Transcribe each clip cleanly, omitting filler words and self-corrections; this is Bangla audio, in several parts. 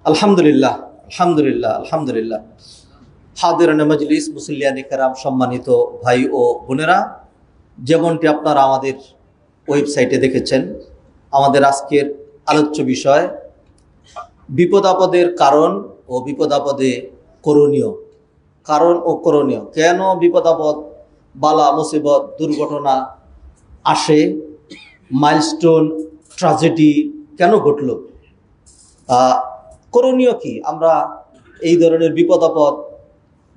আলহামদুলিল্লাহ, আলহামদুলিল্লাহ, আলহামদুলিল্লাহ। হাদিরানে মজলিস, মুসল্লিয়ানে কেরাম, সম্মানিত ভাই ও বোনেরা, যেমনটি আপনারা আমাদের ওয়েবসাইটে দেখেছেন, আমাদের আজকের আলোচ্য বিষয় বিপদ আপদের কারণ ও বিপদ আপদে করণীয়। কারণ ও করণীয়, কেন বিপদ আপদ, বালা মুসিবত, দুর্ঘটনা আসে, মাইলস্টোন, ট্র্যাজেডি কেন ঘটল, করণীয় কি, আমরা এই ধরনের বিপদ আপদ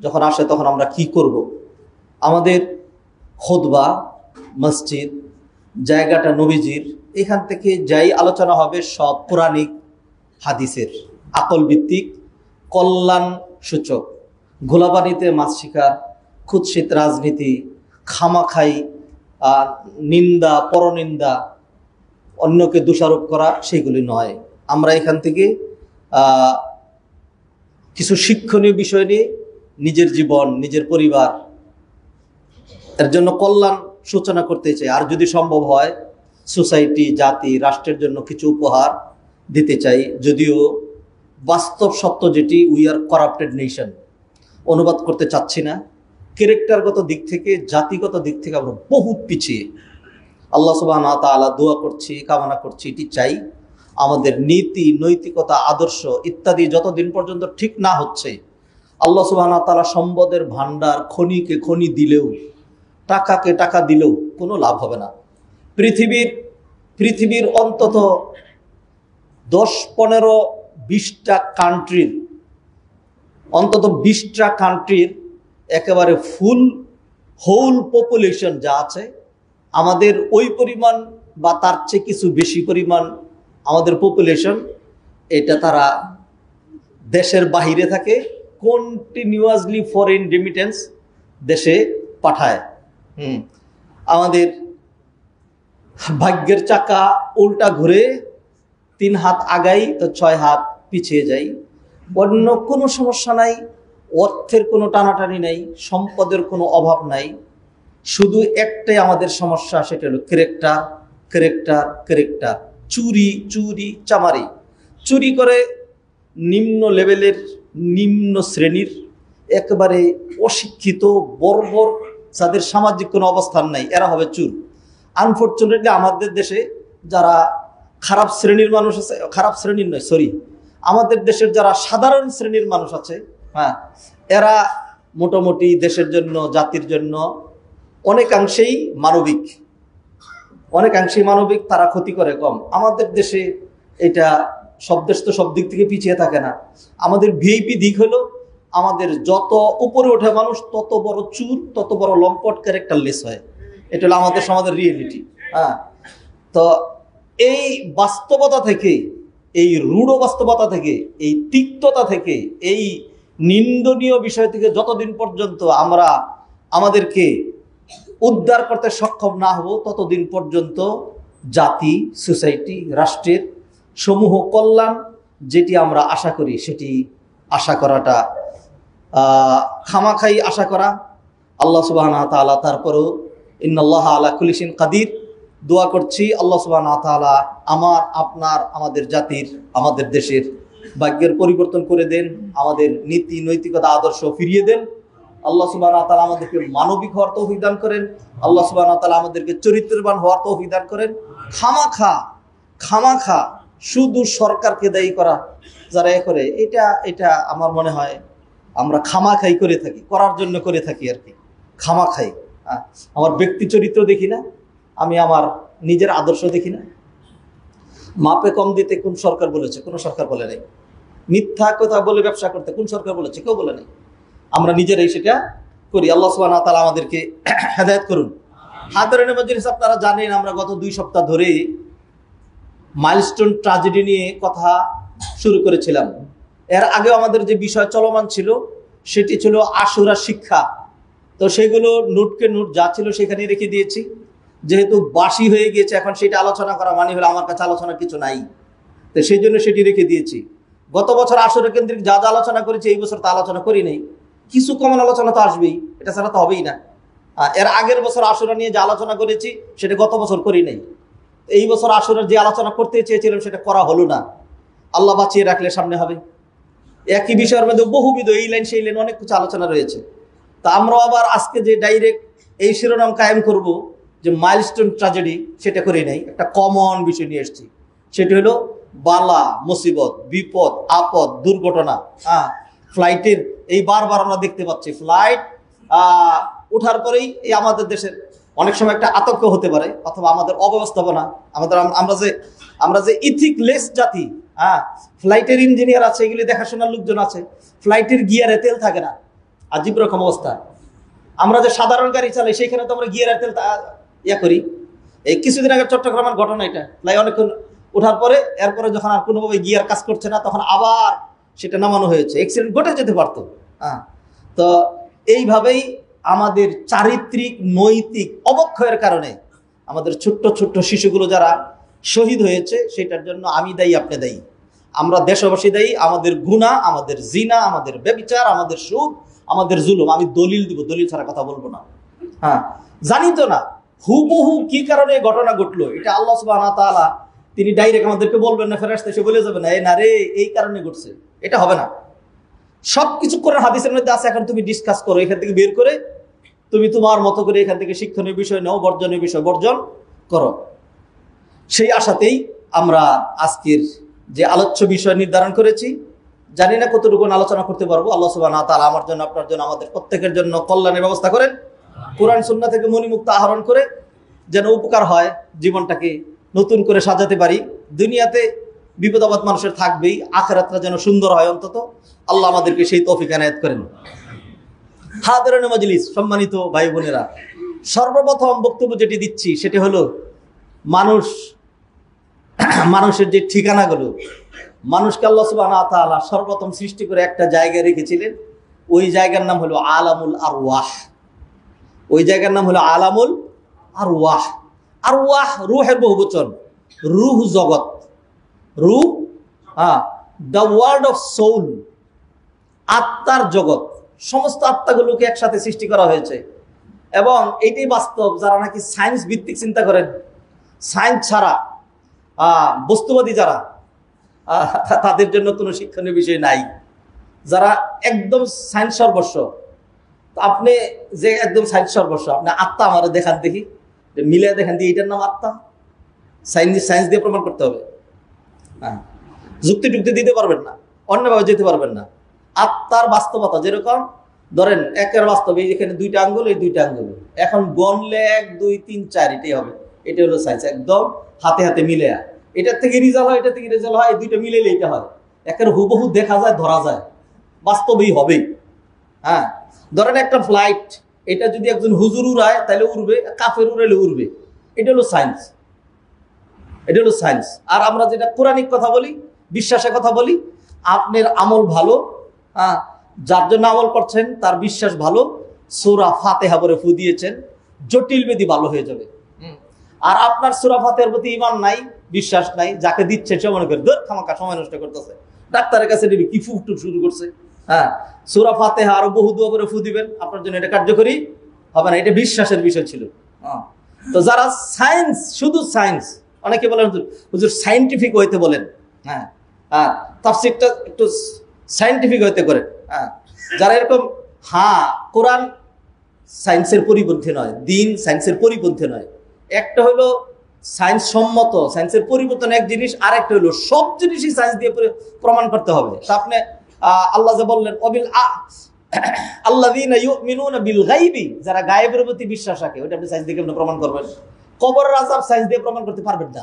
যখন আসে তখন আমরা কি করব। আমাদের খুতবা, মসজিদ, জায়গাটা নবীজির, এখান থেকে যাই আলোচনা হবে সব কোরআনিক হাদিসের, আকল ভিত্তিক, কল্যাণ সূচক। ঘোলাপানিতে মাছ শিকার, কুৎসিত রাজনীতি, খামাখাই নিন্দা, পরনিন্দা, অন্যকে দোষারোপ করা, সেগুলি নয়। আমরা এখান থেকে কিছু শিক্ষণীয় বিষয় নিয়ে নিজের জীবন, নিজের পরিবার এর জন্য কল্যাণ সূচনা করতে চাই। আর যদি সম্ভব হয় সোসাইটি, জাতি, রাষ্ট্রের জন্য কিছু উপহার দিতে চাই। যদিও বাস্তব সত্য যেটি, উই আর করাপ্টেড নেশন, অনুবাদ করতে চাচ্ছি না। ক্যারেক্টারগত দিক থেকে, জাতিগত দিক থেকে আমরা বহুত পিছিয়ে। আল্লাহ সুবহানাহু ওয়া তাআলা দোয়া করছি, কামনা করছি, এটি চাই আমাদের নীতি, নৈতিকতা, আদর্শ ইত্যাদি যতদিন পর্যন্ত ঠিক না হচ্ছে, আল্লাহ সুবহানাহু ওয়া তাআলা সম্পদের ভান্ডার, খনিকে খনি দিলেও, টাকাকে টাকা দিলেও কোনো লাভ হবে না। পৃথিবীর অন্তত 10-15-20টা কান্ট্রির, অন্তত 20টা কান্ট্রির একেবারে হোল পপুলেশন যা আছে, আমাদের ওই পরিমাণ বা তার চেয়ে কিছু বেশি পরিমাণ আমাদের পপুলেশন, এটা তারা দেশের বাহিরে থাকে, কন্টিনিউয়াসলি ফরেন রেমিটেন্স দেশে পাঠায়। আমাদের ভাগ্যের চাকা উল্টা ঘুরে 3 হাত আগাই তো 6 হাত পিছিয়ে যাই। অন্য কোনো সমস্যা নাই, অর্থের কোনো টানাটানি নাই, সম্পদের কোনো অভাব নাই। শুধু একটাই আমাদের সমস্যা, সেটা হলো ক্যারেক্টার। চুরি চামারি। চুরি করে নিম্ন লেভেলের, নিম্ন শ্রেণীর, একেবারে অশিক্ষিত, বর্বর, যাদের সামাজিক কোনো অবস্থান নাই, এরা হবে চুর। আনফর্চুনেটলি আমাদের দেশে যারা খারাপ শ্রেণীর মানুষ আছে, খারাপ শ্রেণীর নয়, সরি, আমাদের দেশের যারা সাধারণ শ্রেণীর মানুষ আছে, এরা মোটামুটি দেশের জন্য, জাতির জন্য অনেকাংশেই মানবিক, তারা ক্ষতি করে কম। আমাদের দেশে এটা, সব দেশ তো সব দিক থেকে পিছিয়ে থাকে না। আমাদের ভিআইপি দিক হলো, আমাদের যত উপরে ওঠে মানুষ, তত বড় চুর, তত বড় লম্পট, ক্যারেক্টারলেস হয়। এটা হলো আমাদের সমাজের রিয়েলিটি। তো এই বাস্তবতা থেকে, এই রূঢ় বাস্তবতা থেকে, এই তিক্ততা থেকে, এই নিন্দনীয় বিষয় থেকে যতদিন পর্যন্ত আমরা আমাদেরকে উদ্ধার করতে সক্ষম না হব, ততদিন পর্যন্ত জাতি, সোসাইটি, রাষ্ট্রের সমূহ কল্যাণ যেটি আমরা আশা করি, সেটি আশা করাটা খামাখাই আশা করা। আল্লাহ সুবহানাহু ওয়া তাআলা তারপরেও ইন্নাল্লাহা আলা কুল্লি শাইইন কাদির, দোয়া করছি আল্লাহ সুবহানাহু ওয়া তাআলা আমার, আপনার, আমাদের জাতির, আমাদের দেশের ভাগ্যের পরিবর্তন করে দেন, আমাদের নীতি, নৈতিকতা, আদর্শ ফিরিয়ে দেন। আল্লাহ সুবহানাহু ওয়া তাআলা আমাদেরকে মানবিক হওয়ার তৌফিক দান করেন। আল্লাহ সুবহানাহু ওয়া তাআলা আমাদেরকে চরিত্রবান হওয়ার তৌফিক দান করেন। খামাখা শুধু সরকারকে দায়ী করা যারা করে, এটা আমার মনে হয় আমরা খামাখাই করে থাকি, করার জন্য করে থাকি আর কি, খামাখাই। আমার ব্যক্তি চরিত্র দেখি না, আমি আমার নিজের আদর্শ দেখি না। মাপে কম দিতে কোন সরকার বলেছে? কোনো সরকার বলে নাই। মিথ্যা কথা বলে ব্যবসা করতে কোন সরকার বলেছে? কেউ বলে নাই। আমরা নিজেরাই সেটা করি। আল্লাহ সুবহানাহু ওয়া তাআলা আমাদেরকে হেদায়েত করুন। হাদিরানে মজলিস, আপনারা জানেন আমরা গত 2 সপ্তাহ ধরে মাইলস্টোন ট্র্যাজেডি নিয়ে কথা শুরু করেছিলাম। এর আগেও আমাদের যে বিষয় চলমান ছিল, সেটি ছিল আশুরা শিক্ষা। তো সেগুলো নোটকে নোট যা ছিল সেখানে রেখে দিয়েছি। যেহেতু বাসি হয়ে গিয়েছে, এখন সেটা আলোচনা করা মানে হলো আমার কাছে আলোচনার কিছু নাই, তো সেই জন্য সেটি রেখে দিয়েছি। গত বছর আশুরা কেন্দ্রিক যা আলোচনা করেছি, এই বছর তা আলোচনা করি নাই। কিছু কমন আলোচনা তো আসবেই, এটা ছাড়া তো হবেই না। এর আগের বছর আশুরা নিয়ে যে আলোচনা করেছি, সেটা গত বছর করি নাই। এই বছর আশুরার যে আলোচনা করতে চেয়েছিলাম, সেটা করা হলো না। আল্লাহ বাঁচিয়ে রাখলে সামনে হবে। একই বিষয়ের মধ্যে বহুবিধ এই লাইন সেই লাইন অনেক কিছু আলোচনা রয়েছে। তা আমরা আবার আজকে যে ডাইরেক্ট এই শিরোনাম কায়েম করব যে মাইলস্টোন ট্র্যাজেডি, সেটা করি নাই, একটা কমন বিষয় নিয়ে এসেছি। সেটি হলো বালা মুসিবত, বিপদ আপদ, দুর্ঘটনা। ফ্লাইটের এই বারবার আমরা দেখতে পাচ্ছি, ফ্লাইট ওঠার পরেই এই আমাদের দেশের অনেক সময় একটা আতঙ্ক হতে পারে, অথবা আমাদের অব্যবস্থাপনা, আমরা যে ইথিকলেস জাতি। ফ্লাইটের ইঞ্জিনিয়ার আছে, এগুলি দেখাশোনার লোকজন আছে, ফ্লাইটের গিয়ারে তেল থাকে না, আজীব রকম অবস্থা। আমরা যে সাধারণ গাড়ি চালাই সেইখানে তো আমরা গিয়ারের তেল করি। এই কিছুদিন আগে চট্টগ্রামের ঘটনা, এটা ফ্লাই অনেকক্ষণ ওঠার পরে এরপরে যখন আর কোনোভাবে গিয়ার কাজ করছে না, তখন আবার সেটা নামানো হয়েছে, অ্যাক্সিডেন্ট ঘটে যেতে পারতো। তো এইভাবেই আমাদের চারিত্রিক নৈতিক অবক্ষয়ের কারণে আমাদের ছোট্ট ছোট্ট শিশুগুলো যারা শহীদ হয়েছে, সেটার জন্য আমি দায়ী, আপনি দায়ী, আমরা দেশবাসী দায়ী। আমাদের গুনাহ, আমাদের জিনা, আমাদের ব্যভিচার, আমাদের সুদ, আমাদের জুলুম। আমি দলিল দিব, দলিল ছাড়া কথা বলবো না। জানি তো না হুবহু কি কারণে ঘটনা ঘটলো, এটা আল্লাহ সুবহানাহু ওয়া তাআলা তিনি ডাইরেক্ট আমাদেরকে বলবেন না, ফেরেশতা এসে বলে যাবে না এই না রে এই কারণে ঘটছে, এটা হবে না। সবকিছু কোরআন হাদিসের মধ্যে আছে, এখন তুমি ডিসকাস করো, এখান থেকে বের করে তুমি তোমার মতো করে এখান থেকে শিক্ষণীয় বিষয় নাও, বর্জনীয় বিষয় বর্জন করো। সেই আশাতেই আমরা আজকের যে আলোচ্য বিষয় নির্ধারণ করেছি, জানি না কতটুকু আলোচনা করতে পারবো। আল্লাহ সুবহানাহু ওয়া তাআলা আমার জন্য, আপনার জন্য, আমাদের প্রত্যেকের জন্য কল্যাণের ব্যবস্থা করেন। কোরআন সুন্নাহ থেকে মণিমুক্ত আহরণ করে যেন উপকার হয়, জীবনটাকে নতুন করে সাজাতে পারি। দুনিয়াতে বিপদ আপদ মানুষের থাকবেই, আখিরাতটা যেন সুন্দর হয় অন্তত। আল্লাহ আমাদেরকে সেই তৌফিক এনায়েত করেন। হাদিরানে মাজলিস, সম্মানিত ভাই বোনেরা, সর্বপ্রথম বক্তব্য যেটি দিচ্ছি সেটি হলো মানুষের যে ঠিকানাগুলো, মানুষকে আল্লাহ সুবহানাহু ওয়া তাআলা সর্বপ্রথম সৃষ্টি করে একটা জায়গায় রেখেছিলেন। ওই জায়গার নাম হলো আলামুল আরওয়াহ। ওই জায়গার নাম হলো আলামুল আরওয়াহ। আরওয়াহ রূহের বহুবচন, রূহ জগৎ, রূহ, দ্য ওয়ার্ল্ড অফ সোল, আত্মার জগৎ। সমস্ত আত্মাগুলোকে একসাথে সৃষ্টি করা হয়েছে। এবং এইটাই বাস্তব। যারা নাকি সায়েন্স ভিত্তিক চিন্তা করেন, সায়েন্স ছাড়া বস্তুবাদী যারা, তাদের জন্য কোনো শিক্ষণীয় বিষয় নাই। যারা একদম সায়েন্স সর্বস্ব, আপনি যে একদম সায়েন্স সর্বস্ব, আপনি আত্মা আমার দেখান দেখি, মিলে দেখান দিয়ে এটার নাম আত্মা। সায়েন্স দিয়ে প্রমাণ করতে হবে। যুক্তি টুক্তি দিতে পারবেন না, অন্যভাবে যেতে পারবেন না। আত্মার বাস্তবতা যেরকম, ধরেন একের বাস্তব, এই যেখানে দুইটা আঙ্গুল, এই দুইটা আঙ্গুল এখন গনলে 1 2 3 4 এটাই হবে। এটা হলো সায়েন্স, একদম হাতে হাতে মিলে। এটার থেকে রেজাল্ট হয়, এটা থেকে রেজাল্ট হয়, এই দুইটা মিলেলে এটা হয়। একের হুবহু দেখা যায়, ধরা যায়, বাস্তবেই হবেই। ধরেন একটা ফ্লাইট, এটা যদি একজন হুজুর উড়ায় তাহলে উড়বে, কাফের উড়াইলে উড়বে। এটা হলো সায়েন্স, এটা হলো সায়েন্স। আর আমরা যেটা কোরআনিক কথা বলি, বিশ্বাসের কথা বলি, আপনার আমল ভালো, যার জন্য আমল করছেন তার বিশ্বাস ভালো, সূরা ফাতিহা পড়ে ফু দিয়েছেন, জটিল ব্যাধি ভালো হয়ে যাবে। আর আপনার সূরা ফাতিহার প্রতি ঈমান নাই, বিশ্বাস নাই, যাকে দিচ্ছে সে মনে করে ধর খামাখা সময় নষ্ট করতেছে, ডাক্তারের কাছে দিবি কি ফু শুরু করছে। সূরা ফাতিহা আরো বহু দোয়া করে ফু দিবেন, আপনার জন্য এটা কার্যকরী হবে না। এটা বিশ্বাসের বিষয় ছিল। তো যারা সায়েন্স, শুধু সায়েন্স, অনেকে বলেন হুজুর সায়েন্টিফিক হইতে বলেন, তাফসীরটা একটু সায়েন্টিফিক হইতে করেন। যারা এরকম, কোরআন সায়েন্সের পরিপন্থী নয়, দিন সায়েন্সের পরিপন্থী নয়। একটা হলো সায়েন্স সম্মত, সায়েন্সের পরিবর্তন এক জিনিস, আর একটা হলো সব জিনিসই সায়েন্স দিয়ে প্রমাণ করতে হবে। তা আপনি আল্লাহ যে বললেন আল্লাযীনা ইউমিনুনা বিল গায়বি, যারা গায়েবের প্রতি বিশ্বাস রাখে, ওটা আপনি সায়েন্স দিয়ে কেমনে প্রমাণ করবেন? কবরের আযাব সায়েন্স দিয়ে প্রমাণ করতে পারবেন না।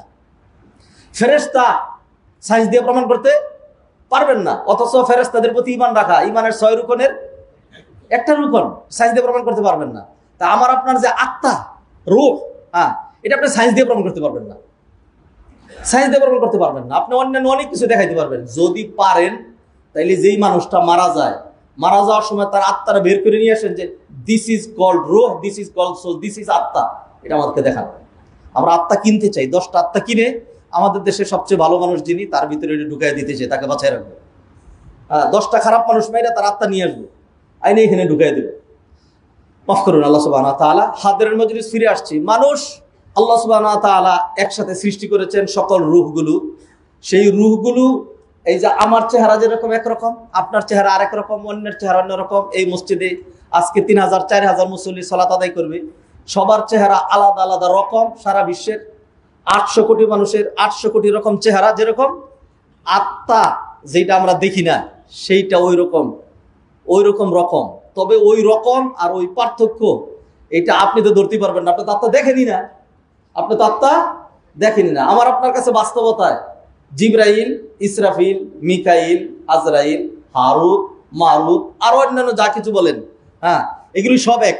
ফেরেশতা সায়েন্স দিয়ে প্রমাণ করতে পারবেন না। অথচ ফেরেশতাদের প্রতি ঈমান রাখা, ঈমানের 6 রুকনের একটা রুকন, সায়েন্স দিয়ে প্রমাণ করতে পারবেন না। তা আমার আপনার যে আত্মা, রূহ, এটা আপনি সায়েন্স দিয়ে প্রমাণ করতে পারবেন না। সায়েন্স দিয়ে প্রমাণ করতে পারবেন না। আপনি অন্যান্য অনেক কিছু দেখাইতে পারবেন যদি পারেন। তাইলে যেই মানুষটা মারা যায়, মারা যাওয়ার সময় তার আত্মাটা বের করে নিয়ে আসেন যে দিস ইজ কল্ড রূহ, this is called soul, this is আত্মা, এটা আমাদেরকে দেখান। আমরা আত্মা কিনতে চাই, 10টা আত্মা কিনে আমাদের দেশের সবচেয়ে ভালো মানুষ যিনি, তার ভিতরে এটা ঢুকাই দিতে চাই, তাকে বাঁচাই রাখবো। 10টা খারাপ মানুষ মেয়েরা তার আত্মা নিয়ে আসবো, আইনে এখানে ঢুকাই দেবো। মাফ করুন আল্লাহ সুবহানাহু ওয়া তাআলা। হাদিরের মজলিস ফিরে আসছি। মানুষ আল্লাহ সুবহানাহু ওয়া তাআলা একসাথে সৃষ্টি করেছেন সকল রূহগুলো। সেই রূহগুলো এই যে আমার চেহারা যেরকম একরকম, আপনার চেহারা আরেক রকম, অন্যের চেহারা অন্যরকম। এই মসজিদে আজকে 3000 4000 মুসল্লি সালাত আদায় করবে, সবার চেহারা আলাদা আলাদা রকম। সারা বিশ্বের 800 কোটি মানুষের 800 কোটি রকম চেহারা। যেরকম আত্মা যেটা আমরা দেখি না, সেইটা ওই রকম রকম। তবে ওই রকম আর ওই পার্থক্য, এটা আপনি তো ধরতে পারবেন না। আপনি তো আত্মা দেখেনি না, আপনি তো আত্মা দেখেনি না। আমার আপনার কাছে বাস্তবতায় জিবরাইল, ইসরাফিল, মিকাইল, আজরাইল, হারুত, মারুত আর অন্যান্য যা কিছু বলেন, হ্যাঁ, এগুলি সব এক।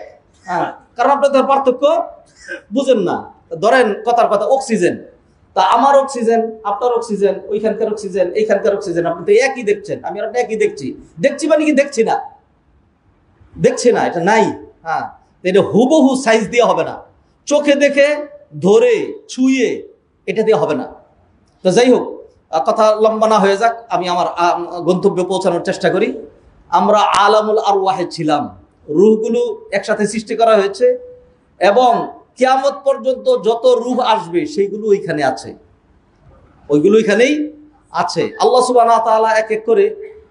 হ্যাঁ, কারণ আপনি তো পার্থক্য বুঝেন না। ধরেন কথার কথা, অক্সিজেন, তা আমার অক্সিজেন, আপনার অক্সিজেন, ওইখানকার অক্সিজেন, এইখানকার অক্সিজেন, আপনি তো একই দেখছেন, আমি আপনি একই দেখছি মানে কি দেখছি না, এটা নাই। হ্যাঁ, এটা হুবহু সাইজ দিয়ে হবে না, চোখে দেখে ধরে ছুঁয়ে এটা দিয়ে হবে না। তো যাই হোক, কথা লম্বা না হয়ে যাক, আমি আমার গন্তব্যে পৌঁছানোর চেষ্টা করি। আমরা আলামুল আরওয়াহে ছিলাম, রূহগুলো একসাথে সৃষ্টি করা হয়েছে এবং কিয়ামত পর্যন্ত যত রূহ আসবে সেইগুলো ওইখানে আছে, ওইগুলো ওইখানেই আছে। আল্লাহ সুবহানাহু ওয়া তাআলা এক এক করে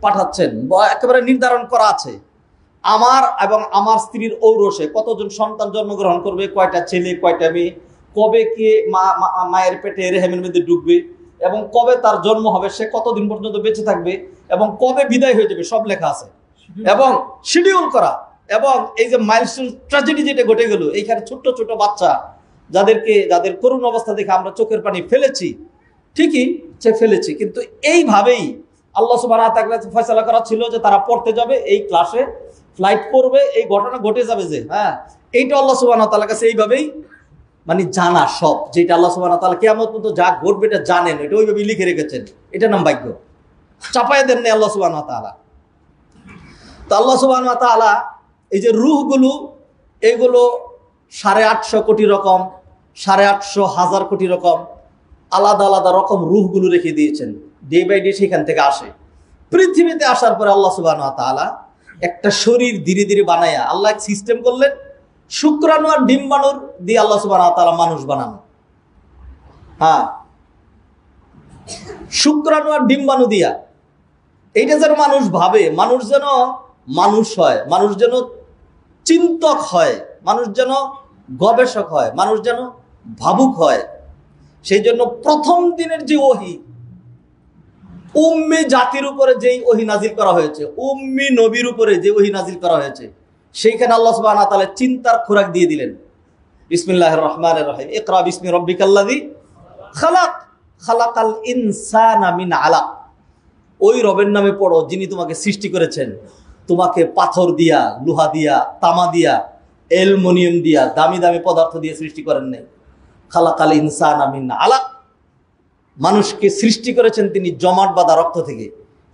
পাঠাচ্ছেন, একেবারে নির্ধারণ করা আছে। আমার এবং আমার স্ত্রীর ঔরসে কতজন সন্তান জন্মগ্রহণ করবে, কয়টা ছেলে কয়টা মেয়ে, কবে কে মায়ের পেটে রেহেমের মধ্যে ঢুকবে এবং কবে তার জন্ম হবে, সে কতদিন পর্যন্ত বেঁচে থাকবে এবং কবে বিদায় হয়ে যাবে, সব লেখা আছে এবং শিডিউল করা। এবং এই যে মাইলস্টোন ট্র্যাজেডি যেটা ঘটে গেল, এইখানে ছোট্ট ছোট বাচ্চা যাদের করুণ অবস্থা দেখে আমরা চোখের পানি ফেলেছি, ঠিকই সে ফেলেছি, কিন্তু এইভাবেই আল্লাহ সুবহানাহু ওয়া তাআলা ফয়সালা করা ছিল যে তারা পড়তে যাবে, এই ক্লাসে ফ্লাইট করবে, এই ঘটনা ঘটে যাবে। যে হ্যাঁ, এইটা আল্লাহ সুবহানাহু ওয়া তাআলার কাছে এইভাবেই মানে জানা সব, যেটা আল্লাহ সুবহানাহু ওয়া তাআলা কিয়ামত পর্যন্ত যা ঘটবে এটা জানেন, এটা ওইভাবেই লিখে রেখেছেন। এটা নাম ভাগ্য, চাপায় দেন না আল্লাহ সুবহানাহু ওয়া তাআলা। তো আল্লাহ সুবহানাহু ওয়া তাআলা এই যে রূহগুলো, এগুলো 850 কোটি রকম, 850 কোটি রকম আলাদা আলাদা রকম রূহগুলো রেখে দিয়েছেন। ডে বাই ডে সেখান থেকে আসে। পৃথিবীতে আসার পরে আল্লাহ সুবহানাহু ওয়া তাআলা একটা শরীর ধীরে ধীরে বানায়া আল্লাহ এক সিস্টেম করলেন, শুক্রাণু আর ডিম্বাণুর দিয়ে আল্লাহ সুবহানাহু ওয়া তাআলা মানুষ বানানো। হ্যাঁ, শুক্রাণু আর ডিম্বাণু দিয়া এইটা যেন মানুষ ভাবে, মানুষ যেন মানুষ হয়, মানুষ যেন চিন্তক হয়, মানুষ যেন গবেষক হয়, মানুষ যেন ভাবুক হয়। সেই জন্য প্রথম দিনের যে ওহী, উম্মি জাতির উপরে যেই ওহী নাজিল করা হয়েছে, উম্মি নবীর উপরে যে ওহী নাজিল করা হয়েছে, সেইখানে আল্লাহ সুবহানাহু ওয়া তাআলা চিন্তার খোরাক দিয়ে দিলেন। বিসমিল্লাহির রহমানির রহিম, ইকরা বিসমি রাব্বিকাল্লাযী খালাক, খালাকাল ইনসানা মিন আলাক। ওই রবের নামে পড়ো যিনি তোমাকে সৃষ্টি করেছেন। তোমাকে পাথর দিয়া, লোহা দিয়া, তামা দিয়া, অ্যালুমিনিয়াম দিয়া, দামি দামি পদার্থ দিয়ে সৃষ্টি করেন নাই। খালাকাল ইনসানা মিন আলাক, মানুষকে সৃষ্টি করেছেন তিনি জমাট বাঁধা রক্ত থেকে।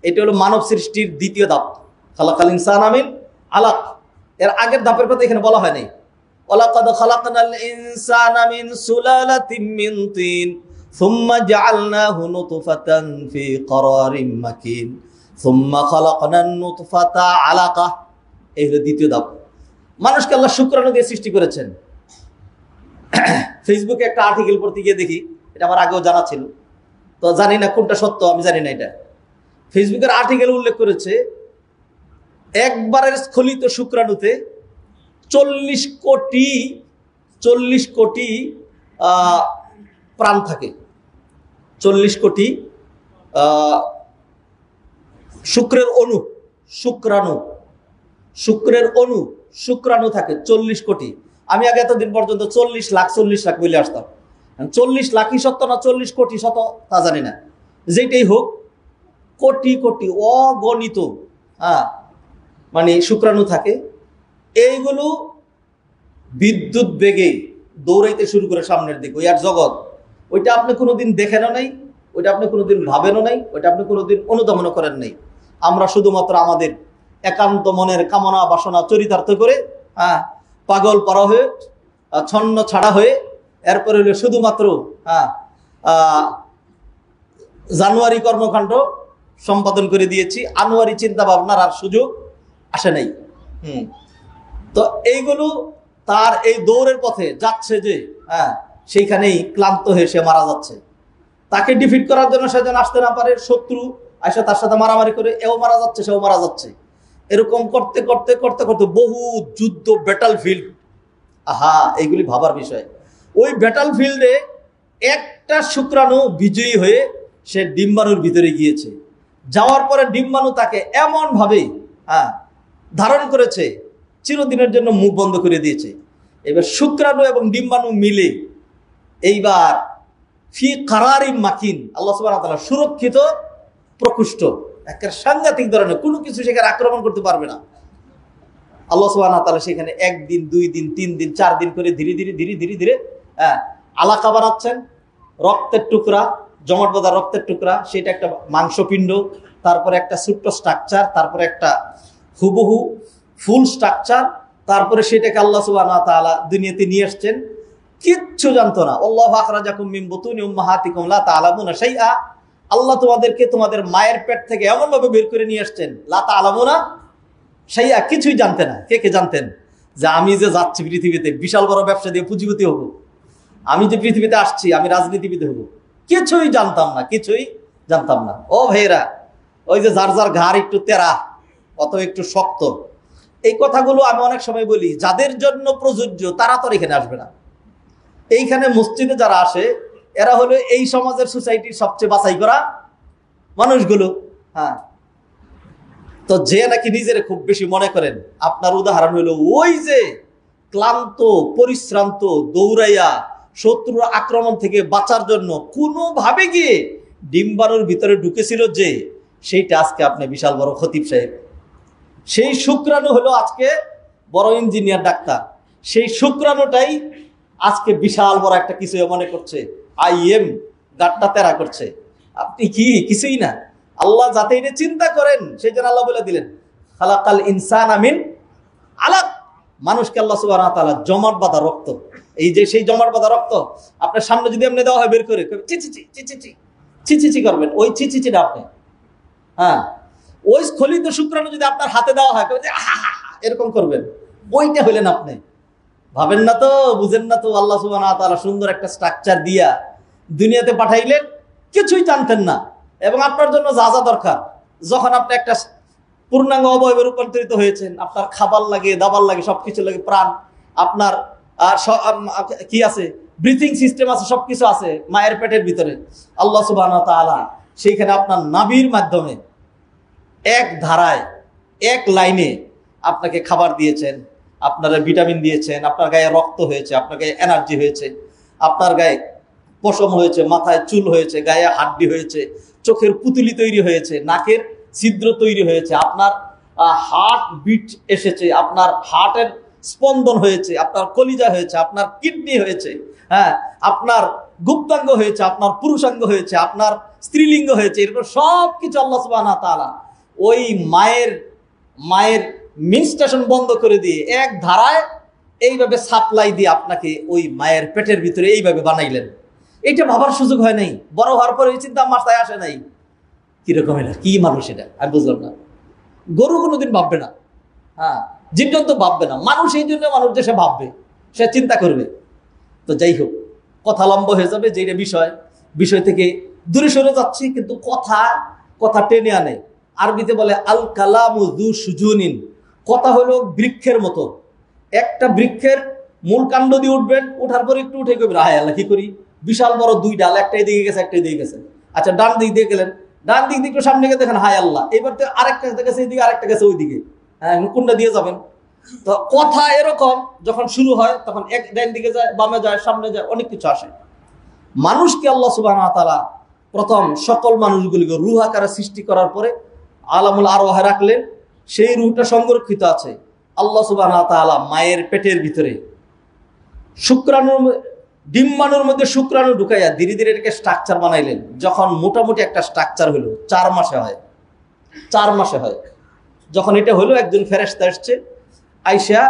এটা হলো মানব সৃষ্টির দ্বিতীয় ধাপ, খালাকাল ইনসানা মিন আলাক। এর আগের ধাপের কথা এখানে বলা হয় নাই। ওয়ালাকাদ খালাকনাল ইনসানা মিন সুলালাতিন মিন তিন সুম্মা জাআলনাহু নুতফাতান ফি করারিম মাকিন সুম্মা খালাকনান নুতফাতা আলাকা। এই হলো দ্বিতীয় ধাপ। মানুষকে আল্লাহ শুক্রাণু দিয়ে সৃষ্টি করেছেন। ফেসবুকে একটা আর্টিকেল পড়তে গিয়ে দেখি, এটা আমার আগেও জানা ছিল, তো জানি না কোনটা সত্য, আমি জানি না। এটা ফেসবুকের আর্টিকেল উল্লেখ করেছে, একবারের স্খলিত শুক্রাণুতে 40 কোটি প্রাণ থাকে। 40 কোটি শুক্রের অণু, শুক্রাণু থাকে 40 কোটি। আমি আগে এতদিন পর্যন্ত 40 লাখ বলে আসতাম। 40 লাখই সত্য না 40 কোটি সত্য তা জানি না। যেটাই হোক, কোটি কোটি অগণিত মানে শুক্রাণু থাকে। এইগুলো বিদ্যুৎ বেগে দৌড়াইতে শুরু করে সামনের দিকে। ওই আর জগৎ, ওইটা আপনি কোনোদিন দেখেনও নাই, ওইটা আপনি কোনোদিন ভাবেনও নাই, ওইটা আপনি কোনোদিন অনুধাবনও করেন নাই। আমরা শুধুমাত্র আমাদের একান্ত মনের কামনা বাসনা চরিতার্থ করে পাগল পারা হয়ে, ছন্ন ছাড়া হয়ে, এরপরে হলো শুধুমাত্র জানুয়ারি কর্মকাণ্ড সম্পাদন করে দিয়েছি। আনোয়ারি চিন্তা ভাবনার আর সুযোগ আসে নাই। তো এইগুলো তার এই দৌড়ের পথে যাচ্ছে যে সেইখানেই ক্লান্ত হয়ে সে মারা যাচ্ছে। তাকে ডিফিট করার জন্য সে যেন আসতে না পারে, শত্রু আয়সা তার সাথে মারামারি করে, এও মারা যাচ্ছে সেও মারা যাচ্ছে। এরকম করতে করতে করতে করতে বহু যুদ্ধ, ব্যাটল ফিল্ড, আহা এগুলি ভাবার বিষয়। ওই ব্যাটল ফিল্ডে একটা শুক্রাণু বিজয়ী হয়ে সে ডিম্বাণুর ভিতরে গিয়েছে। যাওয়ার পরে ডিম্বাণু তাকে এমন ভাবে ধারণ করেছে, চিরদিনের জন্য মুখ বন্ধ করে দিয়েছে। এবার শুক্রাণু এবং ডিম্বাণু মিলে এইবার ফি কারারিম মাকিন, আল্লাহ সুবহানাহু ওয়া তাআলা সুরক্ষিত প্রকোষ্ঠ, একটা সাংঘাতিক ধরনের, কোনো কিছু সেখানে আক্রমণ করতে পারবে না। আল্লাহ সুবহানাহু ওয়া তাআলা সেখানে 1 দিন 2 দিন 3 দিন 4 দিন করে ধীরে ধীরে ধীরে ধীরে ধীরে আলাকা বানাচ্ছেন। রক্তের টুকরা, জমাট বাঁধা রক্তের টুকরা, সেটা একটা মাংসপিণ্ড, তারপরে একটা ছোট্ট স্ট্রাকচার, তারপরে একটা হুবহু ফুল স্ট্রাকচার, তারপরে সেটাকে আল্লাহ সুবহানাহু ওয়া তাআলা দুনিয়াতে নিয়ে আসছেন। কিচ্ছু জানতো না। আল্লাহু আখরাজাকুম মিন বুতুনি উম্মাহাতিকুম লা তা'লামুনা শাইআ, আল্লাহ তোমাদেরকে তোমাদের মায়ের পেট থেকে এমন ভাবে বের করে নিয়ে আসছেন, লা তা'লামুনা শাইআ, কিছুই জানতে না। কে কে জানতেন যে আমি যে যাচ্ছি পৃথিবীতে বিশাল বড় ব্যবসা দিয়ে পুঁজিপতি হব, আমি যে পৃথিবীতে আসছি আমি রাজনীতিবিদ হব? কিছুই জানতাম না, কিছুই জানতাম না। ও ভাইরা, ওই যে যার যার ঘাড় একটু তেরা, অত একটু শক্ত, এই কথাগুলো আমি অনেক সময় বলি। যাদের জন্য প্রযোজ্য তারা তো এখানে আসবে না। এইখানে মসজিদে যারা আসে এরা হলো এই সমাজের, সোসাইটির সবচেয়ে বাছাই করা মানুষগুলো। হ্যাঁ, তো যে নাকি নিজের খুব বেশি মনে করেন, আপনার উদাহরণ হলো ওই যে ক্লান্ত পরিশ্রান্ত দৌড়াইয়া শত্রুর আক্রমণ থেকে বাঁচার জন্য কোনোভাবে গিয়ে ডিম্বাণুর ভিতরে ঢুকেছিল যে, সেইটা আজকে আপনি বিশাল বড় খতিব সাহেব। সেই শুক্রাণু হলো আজকে বড় ইঞ্জিনিয়ার ডাক্তার। সেই শুক্রাণুটাই আজকে বিশাল বড় একটা কিছু মনে করছে, আইএম গাট্টা তেরা করছে। আপনি কি কিছুই না। আল্লাহ যাতে এটা চিন্তা করেন সেই জন্য আল্লাহ বলে দিলেন খালাকাল ইনসানা মিন আলাক, মানুষকে আল্লাহ সুবহানাহু ওয়া তাআলা জমাট বাঁধা রক্ত, এই যে সেই জমাট বাঁধা রক্ত আপনার সামনে যদি এমনি দেওয়া হয় বের করে চিচিচি করবেন, ওই চিচিচিটা আপনি, হ্যাঁ, ওই স্খলিত শুক্রাণু যদি আপনার হাতে দেওয়া হয় এরকম করবেন, ওইটা হইলেন আপনি। ভাবেন না তো, বুঝেন না তো, আল্লাহ সুবহানাহু ওয়া তাআলা সুন্দর একটা স্ট্রাকচার দিয়া দুনিয়াতে পাঠাইলেন, কিছুই জানতেন না। এবং আপনার জন্য যা যা দরকার, যখন আপনি একটা পূর্ণাঙ্গ অবয়বে রূপান্তরিত হয়েছেন, আপনার খাবার লাগে, দাবার লাগে, সবকিছু লাগে, প্রাণ আপনার আর কি আছে, ব্রিথিং সিস্টেম আছে, সবকিছু আছে মায়ের পেটের ভিতরে। আল্লাহ সুবহানাহু ওয়া তাআলা সেইখানে আপনার নাভির মাধ্যমে এক ধারায় এক লাইনে আপনাকে খাবার দিয়েছেন, আপনারা ভিটামিন দিয়েছেন, আপনার গায়ে রক্ত হয়েছে, আপনার গায়ে এনার্জি হয়েছে, আপনার গায়ে পশম হয়েছে, মাথায় চুল হয়েছে, গায়ে হাড্ডি হয়েছে, চোখের পুতুলি তৈরি হয়েছে, নাকের ছিদ্র তৈরি হয়েছে, আপনার হার্ট বিট এসেছে, আপনার হার্টের স্পন্দন হয়েছে, আপনার কলিজা হয়েছে, আপনার কিডনি হয়েছে, হ্যাঁ, আপনার গুপ্তাঙ্গ হয়েছে, আপনার পুরুষাঙ্গ হয়েছে, আপনার স্ত্রীলিঙ্গ হয়েছে। এরকম সব কিছু আল্লাহ সুবহানাহু ওয়া তাআলা ওই মায়ের মিনস্টেশন বন্ধ করে দিয়ে এক ধারায় এইভাবে সাপ্লাই দিয়ে আপনাকে ওই মায়ের পেটের ভিতরে এইভাবে বানাইলেন। এটা ভাবার সুযোগ হয় নাই। বড় হওয়ার পরে এই চিন্তা মাথায় আসে নাই, কিরকম এটা, কি মানুষ এটা, আমি বুঝলাম না। গরু কোনোদিন ভাববে না, হ্যাঁ, জীবজন্তু ভাববে না, মানুষ এই জন্য মানুষ যে সে ভাববে, সে চিন্তা করবে। তো যাই হোক, কথা লম্বা হয়ে যাবে, যেটা বিষয় থেকে দূরে সরে যাচ্ছি, কিন্তু কথা টেনে আনে। আরবিতে বলে আল কালামু যু সুজুনিন, কথা হলো বৃক্ষের মতো। একটা বৃক্ষের মূল কাণ্ড দিয়ে উঠবেন, উঠার পর একটু উঠে কইবেন হায় আল্লাহ কি করি, বিশাল বড় দুই ডাল, একটা এদিকে গেছে একটা এদিকে গেছে। আচ্ছা, ডান দিক দিয়ে গেলেন, ডান দিক দিয়ে একটু সামনে গিয়ে দেখেন হায় আল্লাহ, এবার তো আরেকটা গেছে এইদিকে, আরেকটা গেছে ওইদিকে, হ্যাঁ, কোনটা দিয়ে যাবেন? তো কথা এরকম যখন শুরু হয় তখন এক ডান দিকে যায়, বামে যায়, সামনে যায়, অনেক কিছু আসে। মানুষকে আল্লাহ সুবহানাহু ওয়া তাআলা প্রথম সকল মানুষগুলিকে রূহ আকারে সৃষ্টি করার পরে আলামুল আরওয়াহে রাখলেন। সেই রূহটা সংরক্ষিত আছে আল্লাহ সুবহানাহু ওয়া তাআলা মায়ের পেটের ভিতরে শুক্রাণুর, ডিম্বাণুর মধ্যে শুক্রাণু ঢুকাইয়া ধীরে ধীরে এটাকে স্ট্রাকচার বানাইলেন। যখন মোটামুটি একটা স্ট্রাকচার হলো 4 মাসে হয়, 4 মাসে হয়। যখন এটা হলো, একজন ফেরেশতা আসছে, আইসা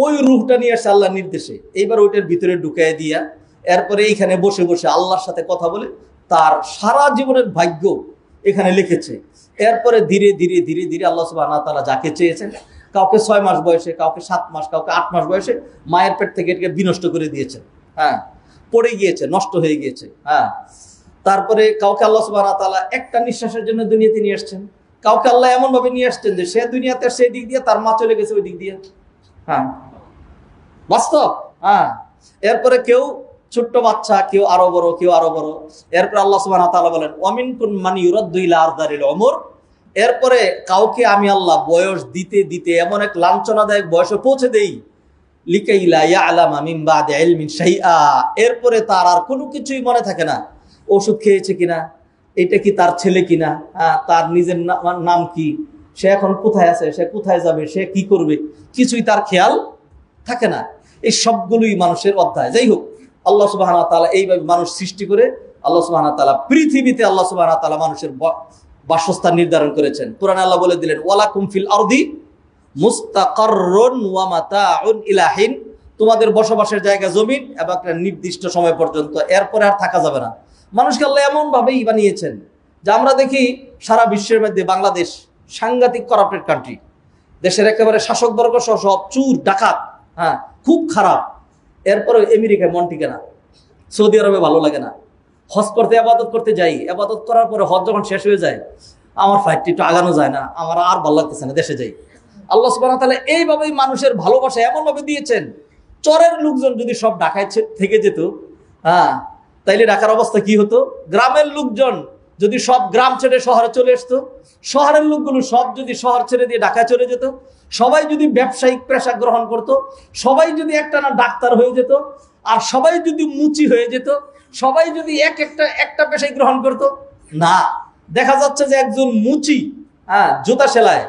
ওই রূহটা নিয়ে আসছে আল্লাহর নির্দেশে। এইবার ওইটার ভিতরে ঢুকাই দিয়া এরপরে এইখানে বসে বসে আল্লাহর সাথে কথা বলে তার সারা জীবনের ভাগ্য এখানে লিখেছে। এরপরে ধীরে ধীরে ধীরে ধীরে আল্লাহ সুবহানাহু ওয়া তাআলা যাকে চেয়েছেন, কাউকে 6 মাস বয়সে, কাউকে 7 মাস, কাউকে 8 মাস বয়সে মায়ের পেট থেকে এটাকে বিনষ্ট করে দিয়েছেন। হ্যাঁ, পড়ে গিয়েছে, নষ্ট হয়ে গিয়েছে। হ্যাঁ, তারপরে কাউকে আল্লাহ সুবহানাহু ওয়া তাআলা একটা নিঃশ্বাসের জন্য দুনিয়াতে নিয়ে আসছেন, কাউকে আল্লাহ এমন ভাবে নিয়ে আসছেন যে সে দুনিয়াতে সেই দিক দিয়ে, তার মা চলে গেছে ওই দিক দিয়ে। হ্যাঁ, বাস্তব। হ্যাঁ, এরপরে কেউ ছোট্ট বাচ্চা, কেউ আরো বড়, কেউ আরো বড়। এরপরে আল্লাহ সুবহানাহু ওয়া তাআলা বলেন ওয়ামিনকুম মান ইউরাদ্দু ইলা আরযালিল উমর। এরপরে কাউকে আমি আল্লাহ বয়স দিতে দিতে এমন এক লাঞ্ছনাদায়ক বয়সে পৌঁছে দেই, লিকাইলা ইয়ালামা মিন বাদি ইলমিন শাইআ। এরপরে তার আর কোনো কিছুই মনে থাকে না, ওষুধ খেয়েছে কিনা, এটা কি তার ছেলে কিনা, তার নিজের নাম কি, সে এখন কোথায় আছে, সে কোথায় যাবে, সে কি করবে, কিছুই তার খেয়াল থাকে না। এই সবগুলোই মানুষের অধ্যায়। যাই হোক, আল্লাহ সুবহানাহু ওয়া তাআলা এইভাবে মানুষ সৃষ্টি করে আল্লাহ সুবহানাহু ওয়া তাআলা পৃথিবীতে আল্লাহ সুবহানাহু ওয়া তাআলা মানুষের বাসস্থান নির্ধারণ করেছেন। কোরআনে আল্লাহ বলে দিলেন ওয়ালাকুম ফিল আরদি মুস্তাকাররুন ওয়া মাতাউন ইলা হিন। তোমাদের বসবাসের জায়গা জমিন এবং একটা নির্দিষ্ট সময় পর্যন্ত, এরপরে আর থাকা যাবে না। মানুষকে আল্লাহ এমন ভাবেই বানিয়েছেন যে আমরা দেখি সারা বিশ্বের মধ্যে বাংলাদেশ সাংঘাতিক করাপ্টেড কান্ট্রি। দেশের একেবারে শাসকবর্গ সহ সব চুর ডাকাত, হ্যাঁ, খুব খারাপ। এরপরে আমেরিকায় মন টিকে না, সৌদি আরবে ভালো লাগে না, হজ করতে আবাদত করতে যাই, আবাদত করার পরে হজ যখন শেষ হয়ে যায় আমার ফ্লাইটটি একটু আগানো যায় না, আমার আর ভালো লাগতেছে না, দেশে যাই। আল্লাহ সুবহানাহু ওয়া তাআলা এইভাবেই মানুষের ভালোবাসা এমন ভাবে দিয়েছেন। চরের লোকজন যদি সব ঢাকায় থেকে যেত, হ্যাঁ, তাইলে ঢাকার অবস্থা কি হতো? গ্রামের লোকজন যদি সব গ্রাম ছেড়ে শহরে চলে আসতো, শহরের লোকগুলো সব যদি শহর ছেড়ে দিয়ে ঢাকায় চলে যেত, সবাই যদি ব্যবসায়িক পেশা গ্রহণ করত, সবাই যদি একটা না ডাক্তার হয়ে যেত, আর সবাই যদি মুচি হয়ে যেত, সবাই যদি একটা পেশাই গ্রহণ করত, না, দেখা যাচ্ছে যে একজন মুচি, হ্যাঁ, জুতা সেলায়,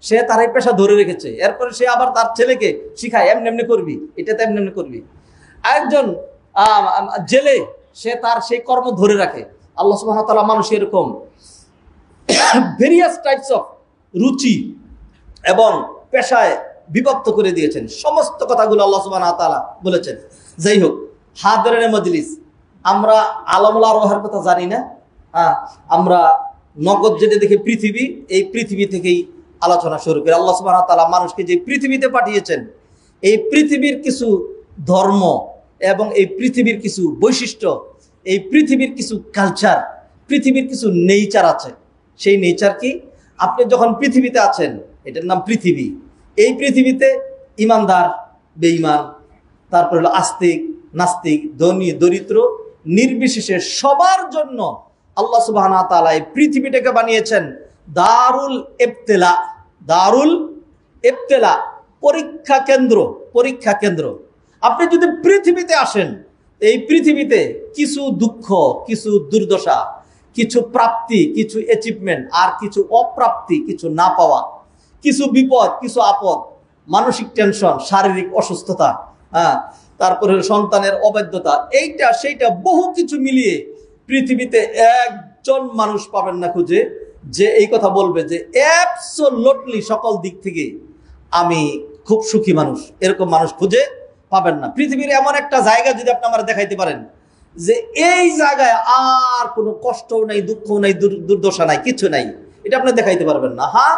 সে তার এই পেশা ধরে রেখেছে, এরপরে সে আবার তার ছেলেকে শিখায় এমনি এমনি করবি, এটাতে এমনি এমনি করবি। আরেকজন জেলে, সে তার সেই কর্ম ধরে রাখে। আল্লাহ সুবহানাহু ওয়া তাআলা মানুষ এরকম ভেরিয়াস টাইপস অফ রুচি এবং পেশায় বিভক্ত করে দিয়েছেন। সমস্ত কথাগুলো আল্লাহ সুবহানাহু ওয়া তাআলা বলেছেন। যাই হোক, হাদিরিনে মজলিস, আমরা আলামুল আরওয়াহের কথা জানি না, আমরা নগদ যেটা দেখে পৃথিবী, এই পৃথিবী থেকেই আলোচনা শুরু করি। আল্লাহ সুবহানাহু ওয়া তাআলা মানুষকে যে পৃথিবীতে পাঠিয়েছেন, এই পৃথিবীর কিছু ধর্ম এবং এই পৃথিবীর কিছু বৈশিষ্ট্য, এই পৃথিবীর কিছু কালচার, পৃথিবীর কিছু নেচার আছে। সেই নেচার কি? আপনি যখন পৃথিবীতে আছেন, এটার নাম পৃথিবী। এই পৃথিবীতে ইমানদার, বেঈমান, তারপর হলো আস্তিক, নাস্তিক, ধনী, দরিদ্র নির্বিশেষে সবার জন্য আল্লাহ সুবহানাহু ওয়া তাআলা এই পৃথিবীটাকে বানিয়েছেন দারুল ইবতিলা। দারুল ইবতিলা, পরীক্ষা কেন্দ্র। পরীক্ষা কেন্দ্র। আপনি যদি পৃথিবীতে আসেন, এই পৃথিবীতে কিছু দুঃখ, কিছু দুর্দশা, কিছু প্রাপ্তি, কিছু অ্যাচিভমেন্ট, আর কিছু অপ্রাপ্তি, কিছু না পাওয়া, কিছু বিপদ, কিছু আপদ, মানসিক টেনশন, শারীরিক অসুস্থতা, হ্যাঁ, তারপরে সন্তানের অবাধ্যতা, এইটা সেইটা বহু কিছু মিলিয়ে পৃথিবীতে একজন মানুষ পাবেন না খুঁজে যে এই কথা বলবে যে অ্যাবসলিউটলি সকল দিক থেকে আমি খুব সুখী মানুষ। এরকম মানুষ খুঁজে পাবেন না। পৃথিবীর এমন একটা জায়গা যদি আপনি আমার দেখাইতে পারেন যে এই জায়গায় আর কোনো কষ্টও নাই, দুঃখও নাই, দুর্দশা নাই, কিছু নাই, এটা আপনি দেখাইতে পারবেন না। হ্যাঁ,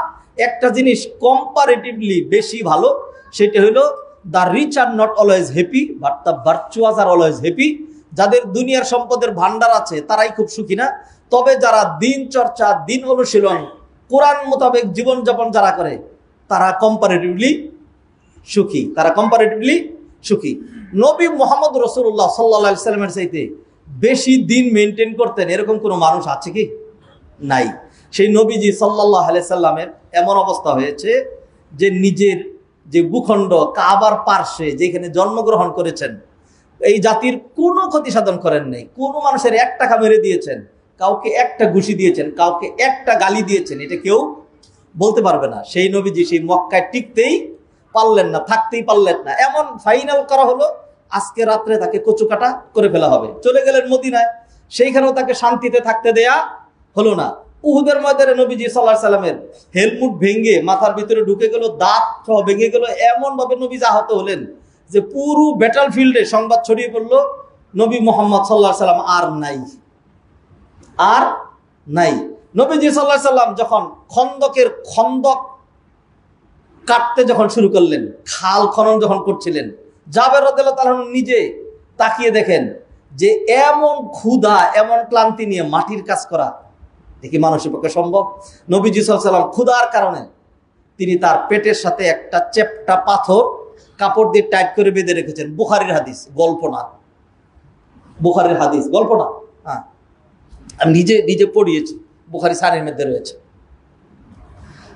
একটা জিনিস কম্পারেটিভলি বেশি ভালো, সেটা হলো the rich are not always happy but the virtuous are always happy. যাদের দুনিয়ার সম্পদের ভান্ডার আছে তারাই খুব সুখী না, তবে যারা দিন চর্চা, দিন অনুশীলন, কোরআন মোতাবেক জীবনযাপন যারা করে তারা কম্পারেটিভলি সুখী। তারা কম্পারেটিভলি সুখী। নবী মুহাম্মদ রাসূলুল্লাহ সাল্লাল্লাহু আলাইহি সাল্লামের চাইতে বেশি দিন মেনটেন করতেন এরকম কোনো মানুষ আছে কি? নাই। সেই নবীজি সাল্লাল্লাহু আলাইহি সাল্লামের এমন অবস্থা হয়েছে যে নিজের যে ভূখণ্ড কাবার পার্শ্বে যেখানে জন্মগ্রহণ করেছেন, এই জাতির কোনো ক্ষতি সাধন করেন নাই। কোনো মানুষের এক টাকা মেরে দিয়েছেন, কাউকে একটা ঘুষি দিয়েছেন, কাউকে একটা গালি দিয়েছেন, এটা কেউ বলতে পারবে না। সেই নবীজি সেই মক্কায় টিকতেই পারলেন না, থাকতেই পারলেন না। এমন ফাইনাল করা হলো আজকে রাত্রে তাকে কচুকাটা করে ফেলা হবে। চলে গেলেন মদিনায়, সেইখানেও তাকে শান্তিতে থাকতে দেয়া হলো না। উহুদের ময়দানে নবীজি সাল্লাল্লাহু আলাইহি সাল্লামের হেলমেট ভেঙে মাথার ভিতরে ঢুকে গেল, দাঁত সহ ভেঙে গেল, এমন ভাবে নবীজি আহত হলেন যে পুরো ব্যাটল ফিল্ডে সংবাদ ছড়িয়ে পড়লো নবী মুহাম্মদ সাল্লাল্লাহু আলাইহি সাল্লাম আর নাই, আর নাই। নবীজি সাল্লাল্লাহু আলাইহি সাল্লাম যখন খন্দক কাটতে যখন শুরু করলেন, খাল খনন যখন করছিলেন, জাবের রাদিয়াল্লাহু তাআলা নিজে তাকিয়ে দেখেন যে এমন ক্ষুধা, এমন ক্লান্তি নিয়ে মাটির কাজ করা দেখি মানুষের পক্ষে সম্ভব? নবীজি সাল্লাল্লাহু আলাইহি ওয়াসাল্লাম ক্ষুধার কারণে তিনি তার পেটের সাথে একটা চেপটা পাথর কাপড় দিয়ে টাইট করে বেঁধে রেখেছেন। বুখারীর হাদিস, গল্প না, বুখারীর হাদিস, গল্প না। হ্যাঁ, আমি নিজে পড়িয়েছি, বুখারী সাহিহের মধ্যে রয়েছে।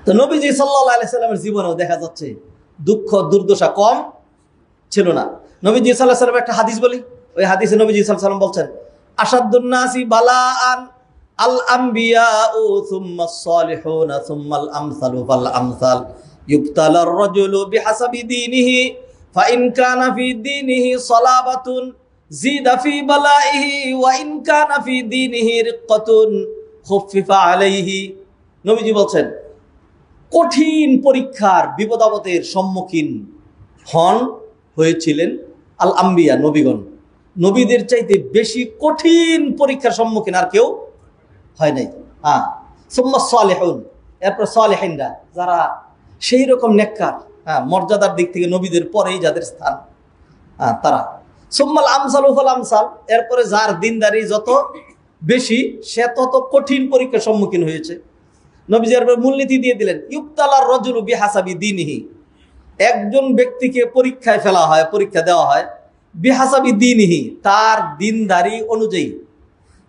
তো নবীজি সাল্লাল্লাহু আলাইহি সাল্লামের জীবনেও দেখা যাচ্ছে দুঃখ দুর্দশা কম ছিল না। নবীজি সাল্লাল্লাহু আলাইহি সাল্লামের একটা হাদিস বলি, ওই হাদিসে নবীজি সাল্লাল্লাহু আলাইহি সাল্লাম বলছেন, আশাদ্দুন নাসি বালাআন আল আম্বিয়াউ সুম্মাস সালিহুনা সুম্মাল আমসালু ফাল আমসাল ইউবতালার রাজুলু বিহাসাবি দীনিহি ফাইন কানা ফি দীনিহি সালাবাতুন জিদা ফি বালাইহি ওয়া ইন কানা ফি দীনিহি রিক্কাতুন খুফিফা আলাইহি। নবীজি বলছেন, কঠিন পরীক্ষার বিপদাপদের সম্মুখীন হয়েছিলেন আল আম্বিয়া, নবীগণ। নবীদের চাইতে বেশি কঠিন পরীক্ষার সম্মুখীন আর কেউ হয় নাই। হ্যাঁ, সুম্মা সালিহুন, এরপর সালেহিনরা, যারা সেই রকম নেককার, হ্যাঁ, মর্যাদার দিক থেকে নবীদের পরেই যাদের স্থান, হ্যাঁ, তারা। সুম্মাল আমসালু ফাল আমসাল, এরপরে যার দিনদারি যত বেশি সে তত কঠিন পরীক্ষার সম্মুখীন হয়েছে। নবীজি এরপর মূলনীতি দিয়ে দিলেন, ইউবতালার রাজুলু বিহাসাবি দীনিহি, একজন ব্যক্তিকে পরীক্ষায় ফেলা হয়, পরীক্ষা দেওয়া হয় বিহাসাবি দীনিহি, তার দিনদারি অনুযায়ী।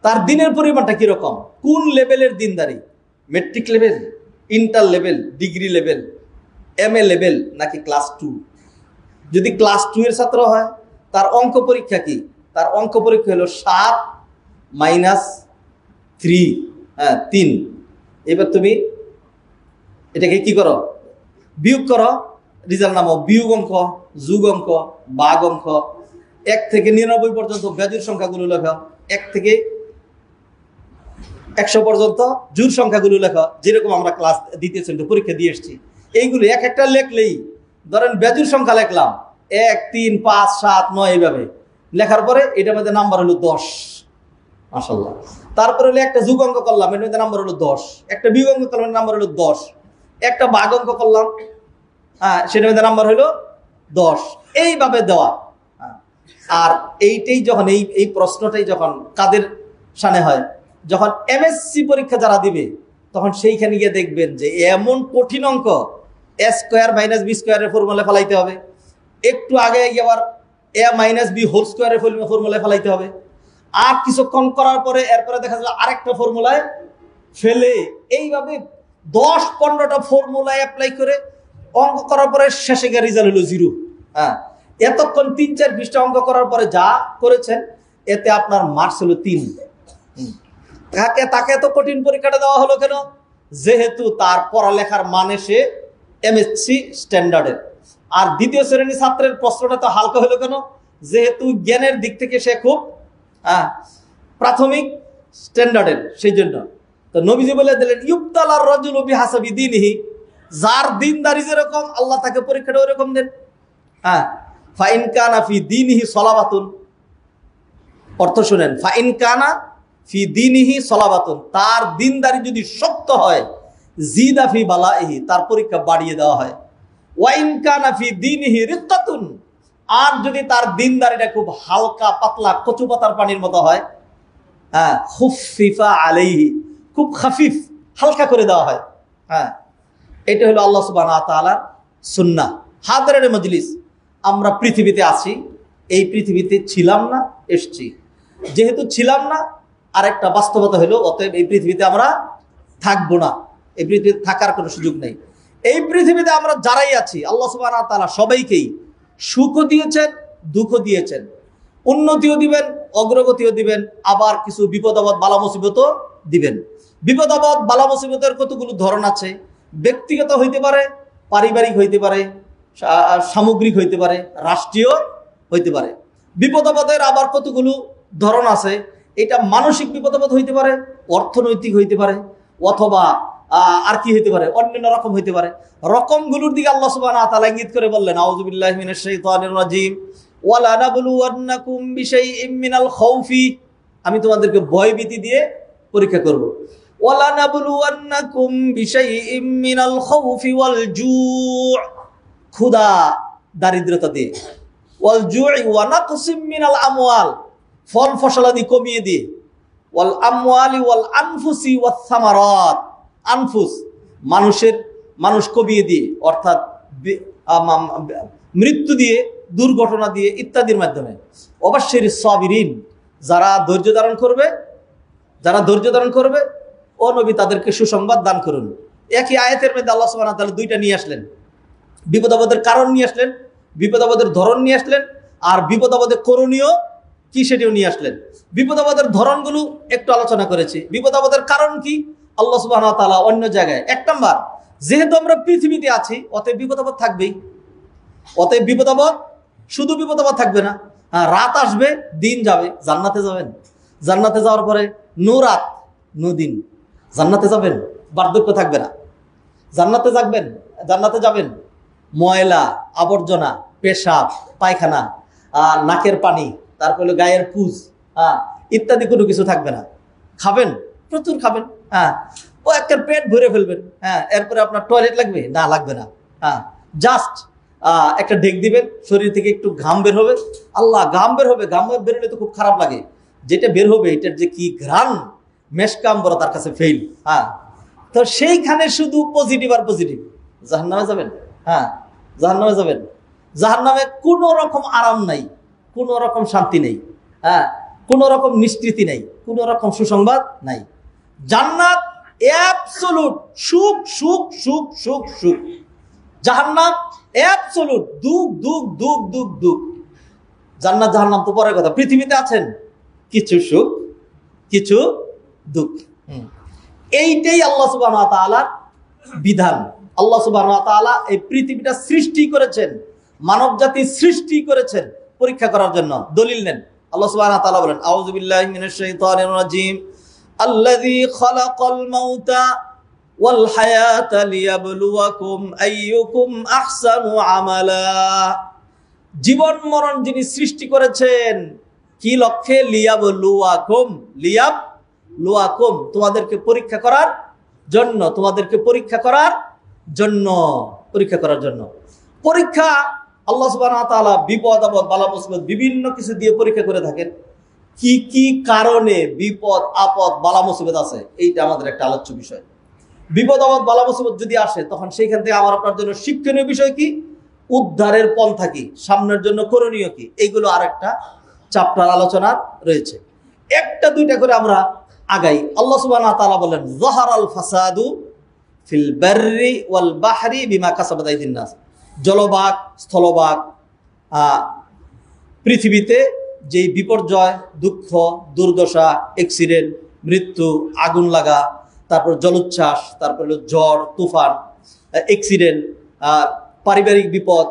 তার দিনের পরিমাণটা কিরকম, কোন লেভেলের দিনদারি, matric level, inter level, degree level, MA level, নাকি ক্লাস 2? যদি ক্লাস 2 এর ছাত্র হয়, তার অঙ্ক পরীক্ষা কি? তার অঙ্ক পরীক্ষা হলো 7 - 3, হ্যাঁ, 3। এবার তুমি এটাকে কি করো, বিয়োগ করো, রেজাল্ট নামো বিয়োগ অঙ্ক, যোগ অঙ্ক, ভাগ অঙ্ক, 1 থেকে 99 পর্যন্ত বেজোড় সংখ্যাগুলো লেখা, 1 থেকে 100 পর্যন্ত জোড় সংখ্যাগুলো লেখা, যেরকম আমরা ক্লাস দ্বিতীয় শ্রেণীতে পরীক্ষা দিয়ে এসেছি। এইগুলো এক একটা লেখলেই, ধরেন বেজোড় সংখ্যা লিখলাম 1, 3, 5, 7, 9, এইভাবে লেখার পরে এটার মধ্যে নাম্বার হলো 10, মাশাআল্লাহ। তারপরে একটা যোগ অঙ্ক করলাম, এর মধ্যে নাম্বার হলো 10, একটা বিয়োগ অঙ্ক করলাম, নাম্বার হলো 10, একটা ভাগ অঙ্ক করলাম, হ্যাঁ, সেটার মধ্যে নাম্বার হলো 10, এইভাবে দেওয়া। আর এইটাই যখন এই প্রশ্নটাই যখন কাদের সামনে হয়, যখন MSc পরীক্ষা যারা দিবে, তখন সেইখানে গিয়ে দেখবেন যে এমন কঠিন অঙ্ক, a² - b² এর ফর্মুলা ফেলাইতে হবে, একটু আগে আবার a - b হোল স্কোয়ারের ফর্মুলায় ফেলাইতে হবে, আর কিছুক্ষণ করার পরে এরপরে দেখা যাবে আরেকটা ফর্মুলায় ফেলে, এইভাবে 10-15টা ফর্মুলায় অ্যাপ্লাই করে অঙ্ক করার পরে শেষে গিয়ে রেজাল্ট হলো 0। হ্যাঁ, এতক্ষণ 3-4 পৃষ্ঠা অঙ্ক করার পরে যা করেছেন, এতে আপনার মার্কস হলো 3। তাকে এত কঠিন পরীক্ষাটা দেওয়া হলো কেন? যেহেতু তার পড়ালেখার মানে সে MSc স্ট্যান্ডার্ডের। আর দ্বিতীয় শ্রেণী ছাত্রের প্রশ্নটা তো হালকা হলো কেন? যেহেতু জ্ঞানের দিক থেকে সে খুব প্রাথমিক স্ট্যান্ডার্ডের, সেই জন্য। তো নবীজি বলে দিলেন, ইউবতালার রাজুলু বিহাসাবি দীনিহি, যার দিনদারি যেরকম আল্লাহ তাকে পরীক্ষাটা ওরকম দেন। হ্যাঁ, ফাইন কানা ফি দীনিহি সলাবাতুন, অর্থ শুনেন, ফাইন কানা ফি দীনিহি সলাবাতুন, তার দিনদারি যদি শক্ত হয়, জিদা ফি বালাইহি, তার পরীক্ষা বাড়িয়ে দেওয়া হয়। ওয়াইন কানা ফি দীনিহি রিক্কাতুন, আর যদি তার দিনদারিটা খুব হালকা পাতলা কচু পাতার পানির মতো হয়, হ্যাঁ, খুফিফা আলাইহি, খুব খাফিফ, হালকা করে দেওয়া হয়। হ্যাঁ, এটা হলো আল্লাহ সুবহানাহু ওয়া তাআলার সুন্নাহ। হাদরের মজলিস, আমরা পৃথিবীতে আছি, এই পৃথিবীতে ছিলাম না, এসছি। যেহেতু ছিলাম না, আরেকটা বাস্তবতা হলো, অতএব এই পৃথিবীতে আমরা থাকবো না, এই পৃথিবীতে থাকার কোনো সুযোগ নেই। এই পৃথিবীতে আমরা যারাই আছি, আল্লাহ সুবহানাহু ওয়া তাআলা সবাইকেই সুখও দিয়েছেন, দুঃখও দিয়েছেন, উন্নতিও দিবেন, অগ্রগতিও দিবেন, আবার কিছু বিপদ আপদ বালা মুসিবতও দিবেন। বিপদ আপদ বালা মুসিবতের কতগুলো ধরন আছে, ব্যক্তিগত হইতে পারে, পারিবারিক হইতে পারে, সামগ্রিক হইতে পারে, রাষ্ট্রীয় হইতে পারে। বিপদ আপদের আবার কতগুলো ধরন আছে, এটা মানসিক বিপদ আপদ হইতে পারে, অর্থনৈতিক হইতে পারে, অথবা আর কি হইতে পারে, অন্যান্য রকম হইতে পারে। রকমগুলোর দিকে আল্লাহ সুবহানাহু ওয়া তাআলা ইঙ্গিত করে বললেন, আউযু বিল্লাহি মিনাশ শাইতানির রাজীম, ওয়ালা নাবলুওয়ান্নাকুম বিশাইইম মিনাল খাউফি, আমি তোমাদেরকে ভয়ভীতি দিয়ে পরীক্ষা করব। ওয়ালা নাবলুওয়ান্নাকুম বিশাইইম মিনাল খাউফি ওয়াল জু', ক্ষুধা দারিদ্রতা দিয়ে, ওয়াল জু'i ওয়া নাকসিম মিনাল আমওয়াল, ফল ফসলাদি কমিয়ে দিয়ে, ওয়াল আমওয়ালি ওয়াল আনফুসি ওয়াস সামারাত, আনফুস মানুষ কমিয়ে দিয়ে, অর্থাৎ মৃত্যু দিয়ে, দুর্ঘটনা দিয়ে ইত্যাদির মাধ্যমে। অবশ্যই সাবিরিন, যারা ধৈর্য ধারণ করবে ও নবী তাদেরকে সুসংবাদ দান করুন। একই আয়াতের মধ্যে আল্লাহ সুবহানাহু ওয়া তাআলা দুইটা নিয়ে আসলেন, বিপদ আপদের কারণ নিয়ে আসলেন, বিপদ আপদের ধরন নিয়ে আসলেন, আর বিপদ আপদের করণীয় কি সেটিও নিয়ে আসলেন। বিপদ আপদের ধরনগুলো একটু আলোচনা করেছি, বিপদ আপদের কারণ কি আল্লাহ সুবহানাহু ওয়া তাআলা অন্য জায়গায়। এক নাম্বার, যেহেতু আমরা পৃথিবীতে আছি অতএব বিপদ আপদ থাকবেই, অতএব বিপদ আপদ, শুধু বিপদ আপদ থাকবে না, রাত আসবে, দিন যাবে, জান্নাতে যাবেন, জান্নাতে যাওয়ার পরে নো রাত নো দিন, জান্নাতে যাবেন, বার্ধক্য থাকবে না, জান্নাতে যাবেন ময়লা আবর্জনা, পেশাব পায়খানা, নাকের পানি, তারপরে গায়ের পুজ ইত্যাদি কোনো কিছু থাকবে না। খাবেন, প্রচুর খাবেন, ও একটা পেট ভরে ফেলবেন, এরপরে আপনার টয়লেট লাগবে না, লাগবে না, জাস্ট একটা ঢেক দিবেন, শরীর থেকে একটু ঘাম বের হবে, আল্লাহ ঘাম বের হবে, ঘাম বেরোলে তো খুব খারাপ লাগে, যেটা বের হবে এটার যে কি ঘ্রাণ, মেশকাম বড় তার কাছে ফেইল। তো সেইখানে শুধু পজিটিভ আর পজিটিভ। জাহান্নামে যাবেন, জাহান্নামে যাবেন, জাহান্নামে কোনো রকম আরাম নাই, কোনো রকম শান্তি নেই, কোনো রকম নিষ্কৃতি নেই, কোনো রকম সুসংবাদ নাই। জান্নাত অ্যাবসলিউট সুখ সুখ সুখ সুখ সুখ, জাহান্নাম অ্যাবসলিউট দুঃখ দুঃখ দুঃখ দুঃখ দুঃখ। জান্নাত জাহান্নাম তো পরের কথা, পৃথিবীতে আছেন কিছু সুখ কিছু দুঃখ। এইটাই আল্লাহ সুবহানাহু ওয়া তাআলার বিধান। আল্লাহ সুবহানাহু ওয়া তাআলা এই পৃথিবীটা সৃষ্টি করেছেন, মানব জাতি সৃষ্টি করেছেন পরীক্ষা করার জন্য। দলিল নেন, আল্লাহ সুবহানাহু ওয়া তাআলা বলেন, আউযু বিল্লাহি মিনাশ শাইতানির রাজীম, আল্লাযী খালাকাল মাউতা ওয়াল হায়াতা লিয়াবলুয়াকুম আইয়ুকুম আহসানু আমালা। জীবন মরণ যিনি সৃষ্টি করেছেন কি লক্ষ্যে? লিয়াবলুয়াকুম, লিয়াবলুয়াকুম, তোমাদেরকে পরীক্ষা করার জন্য, তোমাদেরকে পরীক্ষা করার জন্য, পরীক্ষা করার জন্য। পরীক্ষা আল্লাহ সুবহানাহু ওয়া তাআলা বিপদ আপদ বালা মুসিবত বিভিন্ন কিছু দিয়ে পরীক্ষা করে থাকেন। কি কি কারণে বিপদ আপদ বালা মুসিবত আছে এইটা আমাদের একটা আলোচ্য বিষয়। বিপদ আপদ বালা মুসিবত যদি আসে তখন সেইখান থেকে আমার আপনার জন্য শিক্ষণীয় বিষয় কি, উদ্ধারের পন্থা কি, সামনের জন্য করণীয় কি, এইগুলো আর একটা চ্যাপ্টার আলোচনার রয়েছে। একটা দুইটা করে আমরা আগাই। আল্লাহ সুবহানাহু ওয়া তাআলা বলেন, যাহারাল ফাসাদু ফিল বাররি ওয়াল বাহরি বিমা কাসাবাত আইদিন নাস। জলবাগ স্থলবাগ পৃথিবীতে যেই বিপর্যয়, দুঃখ, দুর্দশা, অ্যাক্সিডেন্ট, মৃত্যু, আগুন লাগা, তারপর জলোচ্ছ্বাস, তারপর ঝড় তুফান, অ্যাক্সিডেন্ট, পারিবারিক বিপদ,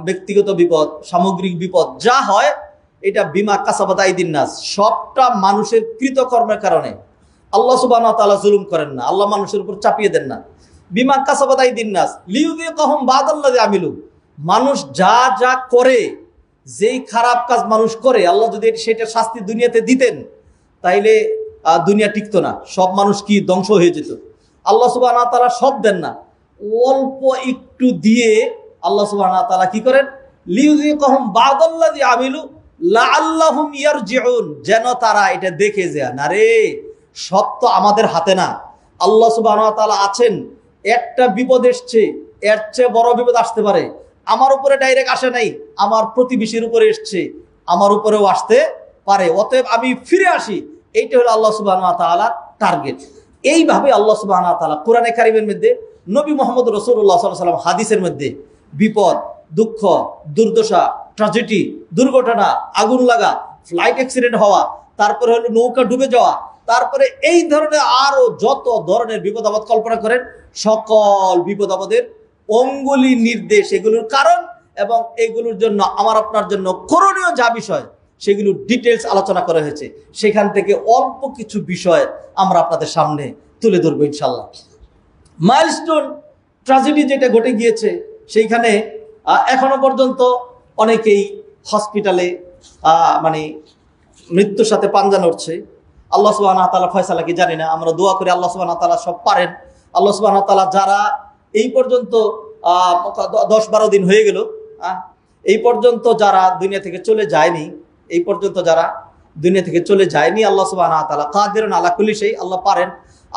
ব্যক্তিগত বিপদ, সামগ্রিক বিপদ যা হয় এটা বিমা কাসাবাত আইদিন নাস, সবটা মানুষের কৃতকর্মের কারণে। আল্লাহ সুবহানাহু ওয়া তাআলা জুলুম করেন না, আল্লাহ মানুষের উপর চাপিয়ে দেন না। বিমা কাসাবাত আইদিন নাস লিইউযিকাহুম বা'দাল্লাযী আমিলু, মানুষ যা যা করে, যেই খারাপ কাজ মানুষ করে, আল্লাহ যদি সেটা শাস্তি দুনিয়াতে দিতেন তাইলে দুনিয়া টিকতো না, সব মানুষ কি ধ্বংস হয়ে যেত। আল্লাহ সুবহানাহু ওয়া তাআলা সব দেন না, অল্প একটু দিয়ে আল্লাহ সুবহানাহু ওয়া তাআলা কি করেন, লিইউযিকাহুম বা'দাল্লাযী আমিলু লাআল্লাহুম ইয়ারজিউন, যেন তারা এটা দেখে যায় না রে সব তো আমাদের হাতে না, আল্লাহ সুবহানাহু ওয়া তাআলা আছেন। একটা বিপদ এসছে, এর চেয়ে বড় বিপদ আসতে পারে, আমার উপরে ডাইরেক্ট আসে নাই, আমার প্রতিবেশীর উপরে এসছে, আমার উপরেও আসতে পারে, অতএব আমি ফিরে আসি। এইটা হলো আল্লাহ সুবহানাহু ওয়া তাআলার টার্গেট। এইভাবে আল্লাহ সুবহানাহু ওয়া তাআলা কোরআনে কারিমের মধ্যে, নবী মুহাম্মদ রাসূলুল্লাহ সাল্লাল্লাহু আলাইহি ওয়াসাল্লাম হাদিসের মধ্যে বিপদ, দুঃখ, দুর্দশা, ট্র্যাজেডি, দুর্ঘটনা, আগুন লাগা, ফ্লাইট অ্যাক্সিডেন্ট হওয়া, তারপরে হলো নৌকা ডুবে যাওয়া, তারপরে এই ধরনের আরো যত ধরনের বিপদ আপদ কল্পনা করেন, সকল বিপদ আপদের অঙ্গুলি নির্দেশ, এগুলোর কারণ এবং এগুলোর জন্য আমার আপনার জন্য করণীয় যা বিষয় সেগুলো ডিটেলস আলোচনা করা হয়েছে। সেখান থেকে অল্প কিছু বিষয় আমরা আপনাদের সামনে তুলে ধরবো ইনশাল্লাহ। মাইলস্টোন ট্র্যাজেডি যেটা ঘটে গিয়েছে, সেইখানে এখনো পর্যন্ত অনেকেই হসপিটালে মানে মৃত্যুর সাথে পাঞ্জা নড়ছে। আল্লাহ সুবহানাহু ওয়া তাআলা ফয়সালা কি জানি না, আমরা দোয়া করি আল্লাহ সুবহানাহু ওয়া তাআলা সব পারেন। আল্লাহ সুবহানাহু ওয়া তাআলা যারা এই পর্যন্ত 10-12 দিন হয়ে গেল, এই পর্যন্ত যারা দুনিয়া থেকে চলে যায়নি, এই পর্যন্ত যারা দুনিয়া থেকে চলে যায়নি। আল্লাহ সুবহানাহু ওয়া তাআলা কাদিরুন আলা কুল্লি শাই, আল্লাহ পারেন।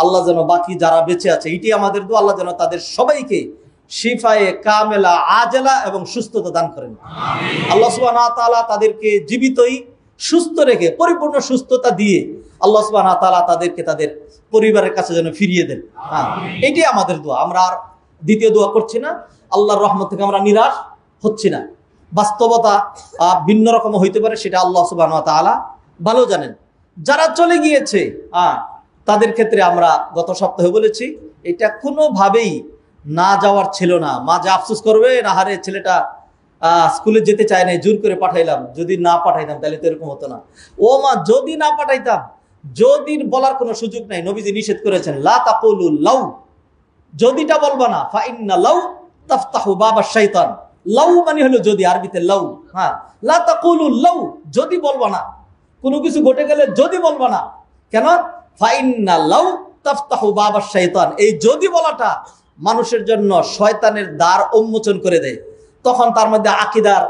আল্লাহ যেন বাকি যারা বেঁচে আছে, এটি আমাদের দোয়া, আল্লাহ যেন তাদের সবাইকে শিফায়ে কামেলা আজেলা এবং সুস্থতা দান করেন। আল্লাহ সুবহানাহু ওয়া তাআলা তাদেরকে জীবিতই সুস্থ রেখে পরিপূর্ণ সুস্থতা দিয়ে আল্লাহ সুবহানাহু ওয়া তাআলা তাদেরকে তাদের পরিবারের কাছে যেন ফিরিয়ে দেন। হ্যাঁ, এটাই আমাদের দোয়া। আমরা আর দ্বিতীয় দোয়া করছি না। আল্লাহর রহমত থেকে আমরা নিরাশ হচ্ছি না। বাস্তবতা ভিন্ন রকম হইতে পারে, সেটা আল্লাহ সুবহানাহু ওয়া তাআলা ভালো জানেন। যারা চলে গিয়েছে তাদের ক্ষেত্রে আমরা গত সপ্তাহে বলেছি, এটা কোনোভাবেই না যাওয়ার ছিল না। মা যা আফসোস করবে, না হারে ছেলেটা স্কুলে যেতে চায় না, জোর করে পাঠাইলাম, যদি না পাঠাইতাম তাহলে তো এরকম হতো না। ও মা, যদি না পাঠাইতাম, যদি বলার কোনো সুযোগ নাই। নবীজি নিষেধ করেছেন, লা তাকুলু লাউ, যদিটা বলবা না, ফা ইন্না লাউ তাফতাহু বাবাশ শাইতান। লাউ মানে হলো যদি, আরবিতে লাউ। হ্যাঁ, লা তাকুলু লাউ, যদি বলবা না, কোনো কিছু ঘটে গেলে যদি বলবা না। কেন? ফা ইন্না লাউ তাফতাহু বাবাশ শাইতান, এই যদি বলাটা মানুষের জন্য শয়তানের দ্বার উন্মোচন করে দেয়। তখন তার মধ্যে আকীদার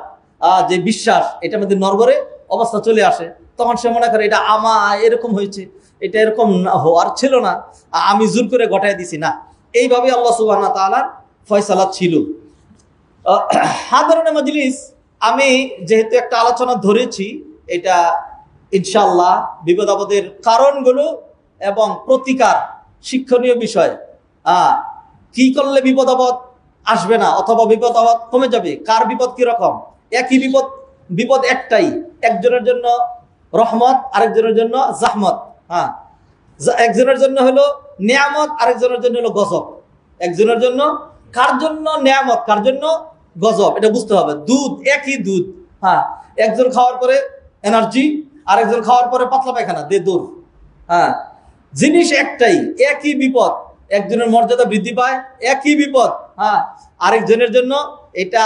যে বিশ্বাস, এটার মধ্যে নড়বড়ে অবস্থা চলে আসে। তখন সে মনে করে এটা এরকম হয়েছে, এটা এরকম হওয়ার ছিল না, আমি জোর করে ঘটাই দিছি। না, এইভাবে আল্লাহ সুবহানাহু ওয়া তাআলার ফয়সালা ছিল। হাদারুন মাজলিস, আমি যেহেতু একটা আলোচনা ধরেছি, এটা ইনশাআল্লাহ বিপদ আপদের কারণগুলো এবং প্রতিকার, শিক্ষণীয় বিষয়, কি করলে বিপদ আপদ আসবে না অথবা বিপদ আপদ কমে যাবে, কার বিপদ কি রকম। একই বিপদ একটাই, একজনের জন্য রহমত, আরেকজনের জন্য জাহমত। হ্যাঁ, একজনের জন্য হলো নিয়ামত, আরেকজনের জন্য হলো গজব। একজনের জন্য, কার জন্য নিয়ামত, কার জন্য গজব, এটা বুঝতে হবে। দুধ, একই দুধ। হ্যাঁ, একজন খাওয়ার পরে এনার্জি, আরেকজন খাওয়ার পরে পাতলা পায়খানা, দে দূর। হ্যাঁ, জিনিস একটাই, একই বিপদ, একজনের মর্যাদা বৃদ্ধি পায়, একই বিপদ। হ্যাঁ, আরেকজনের জন্য এটা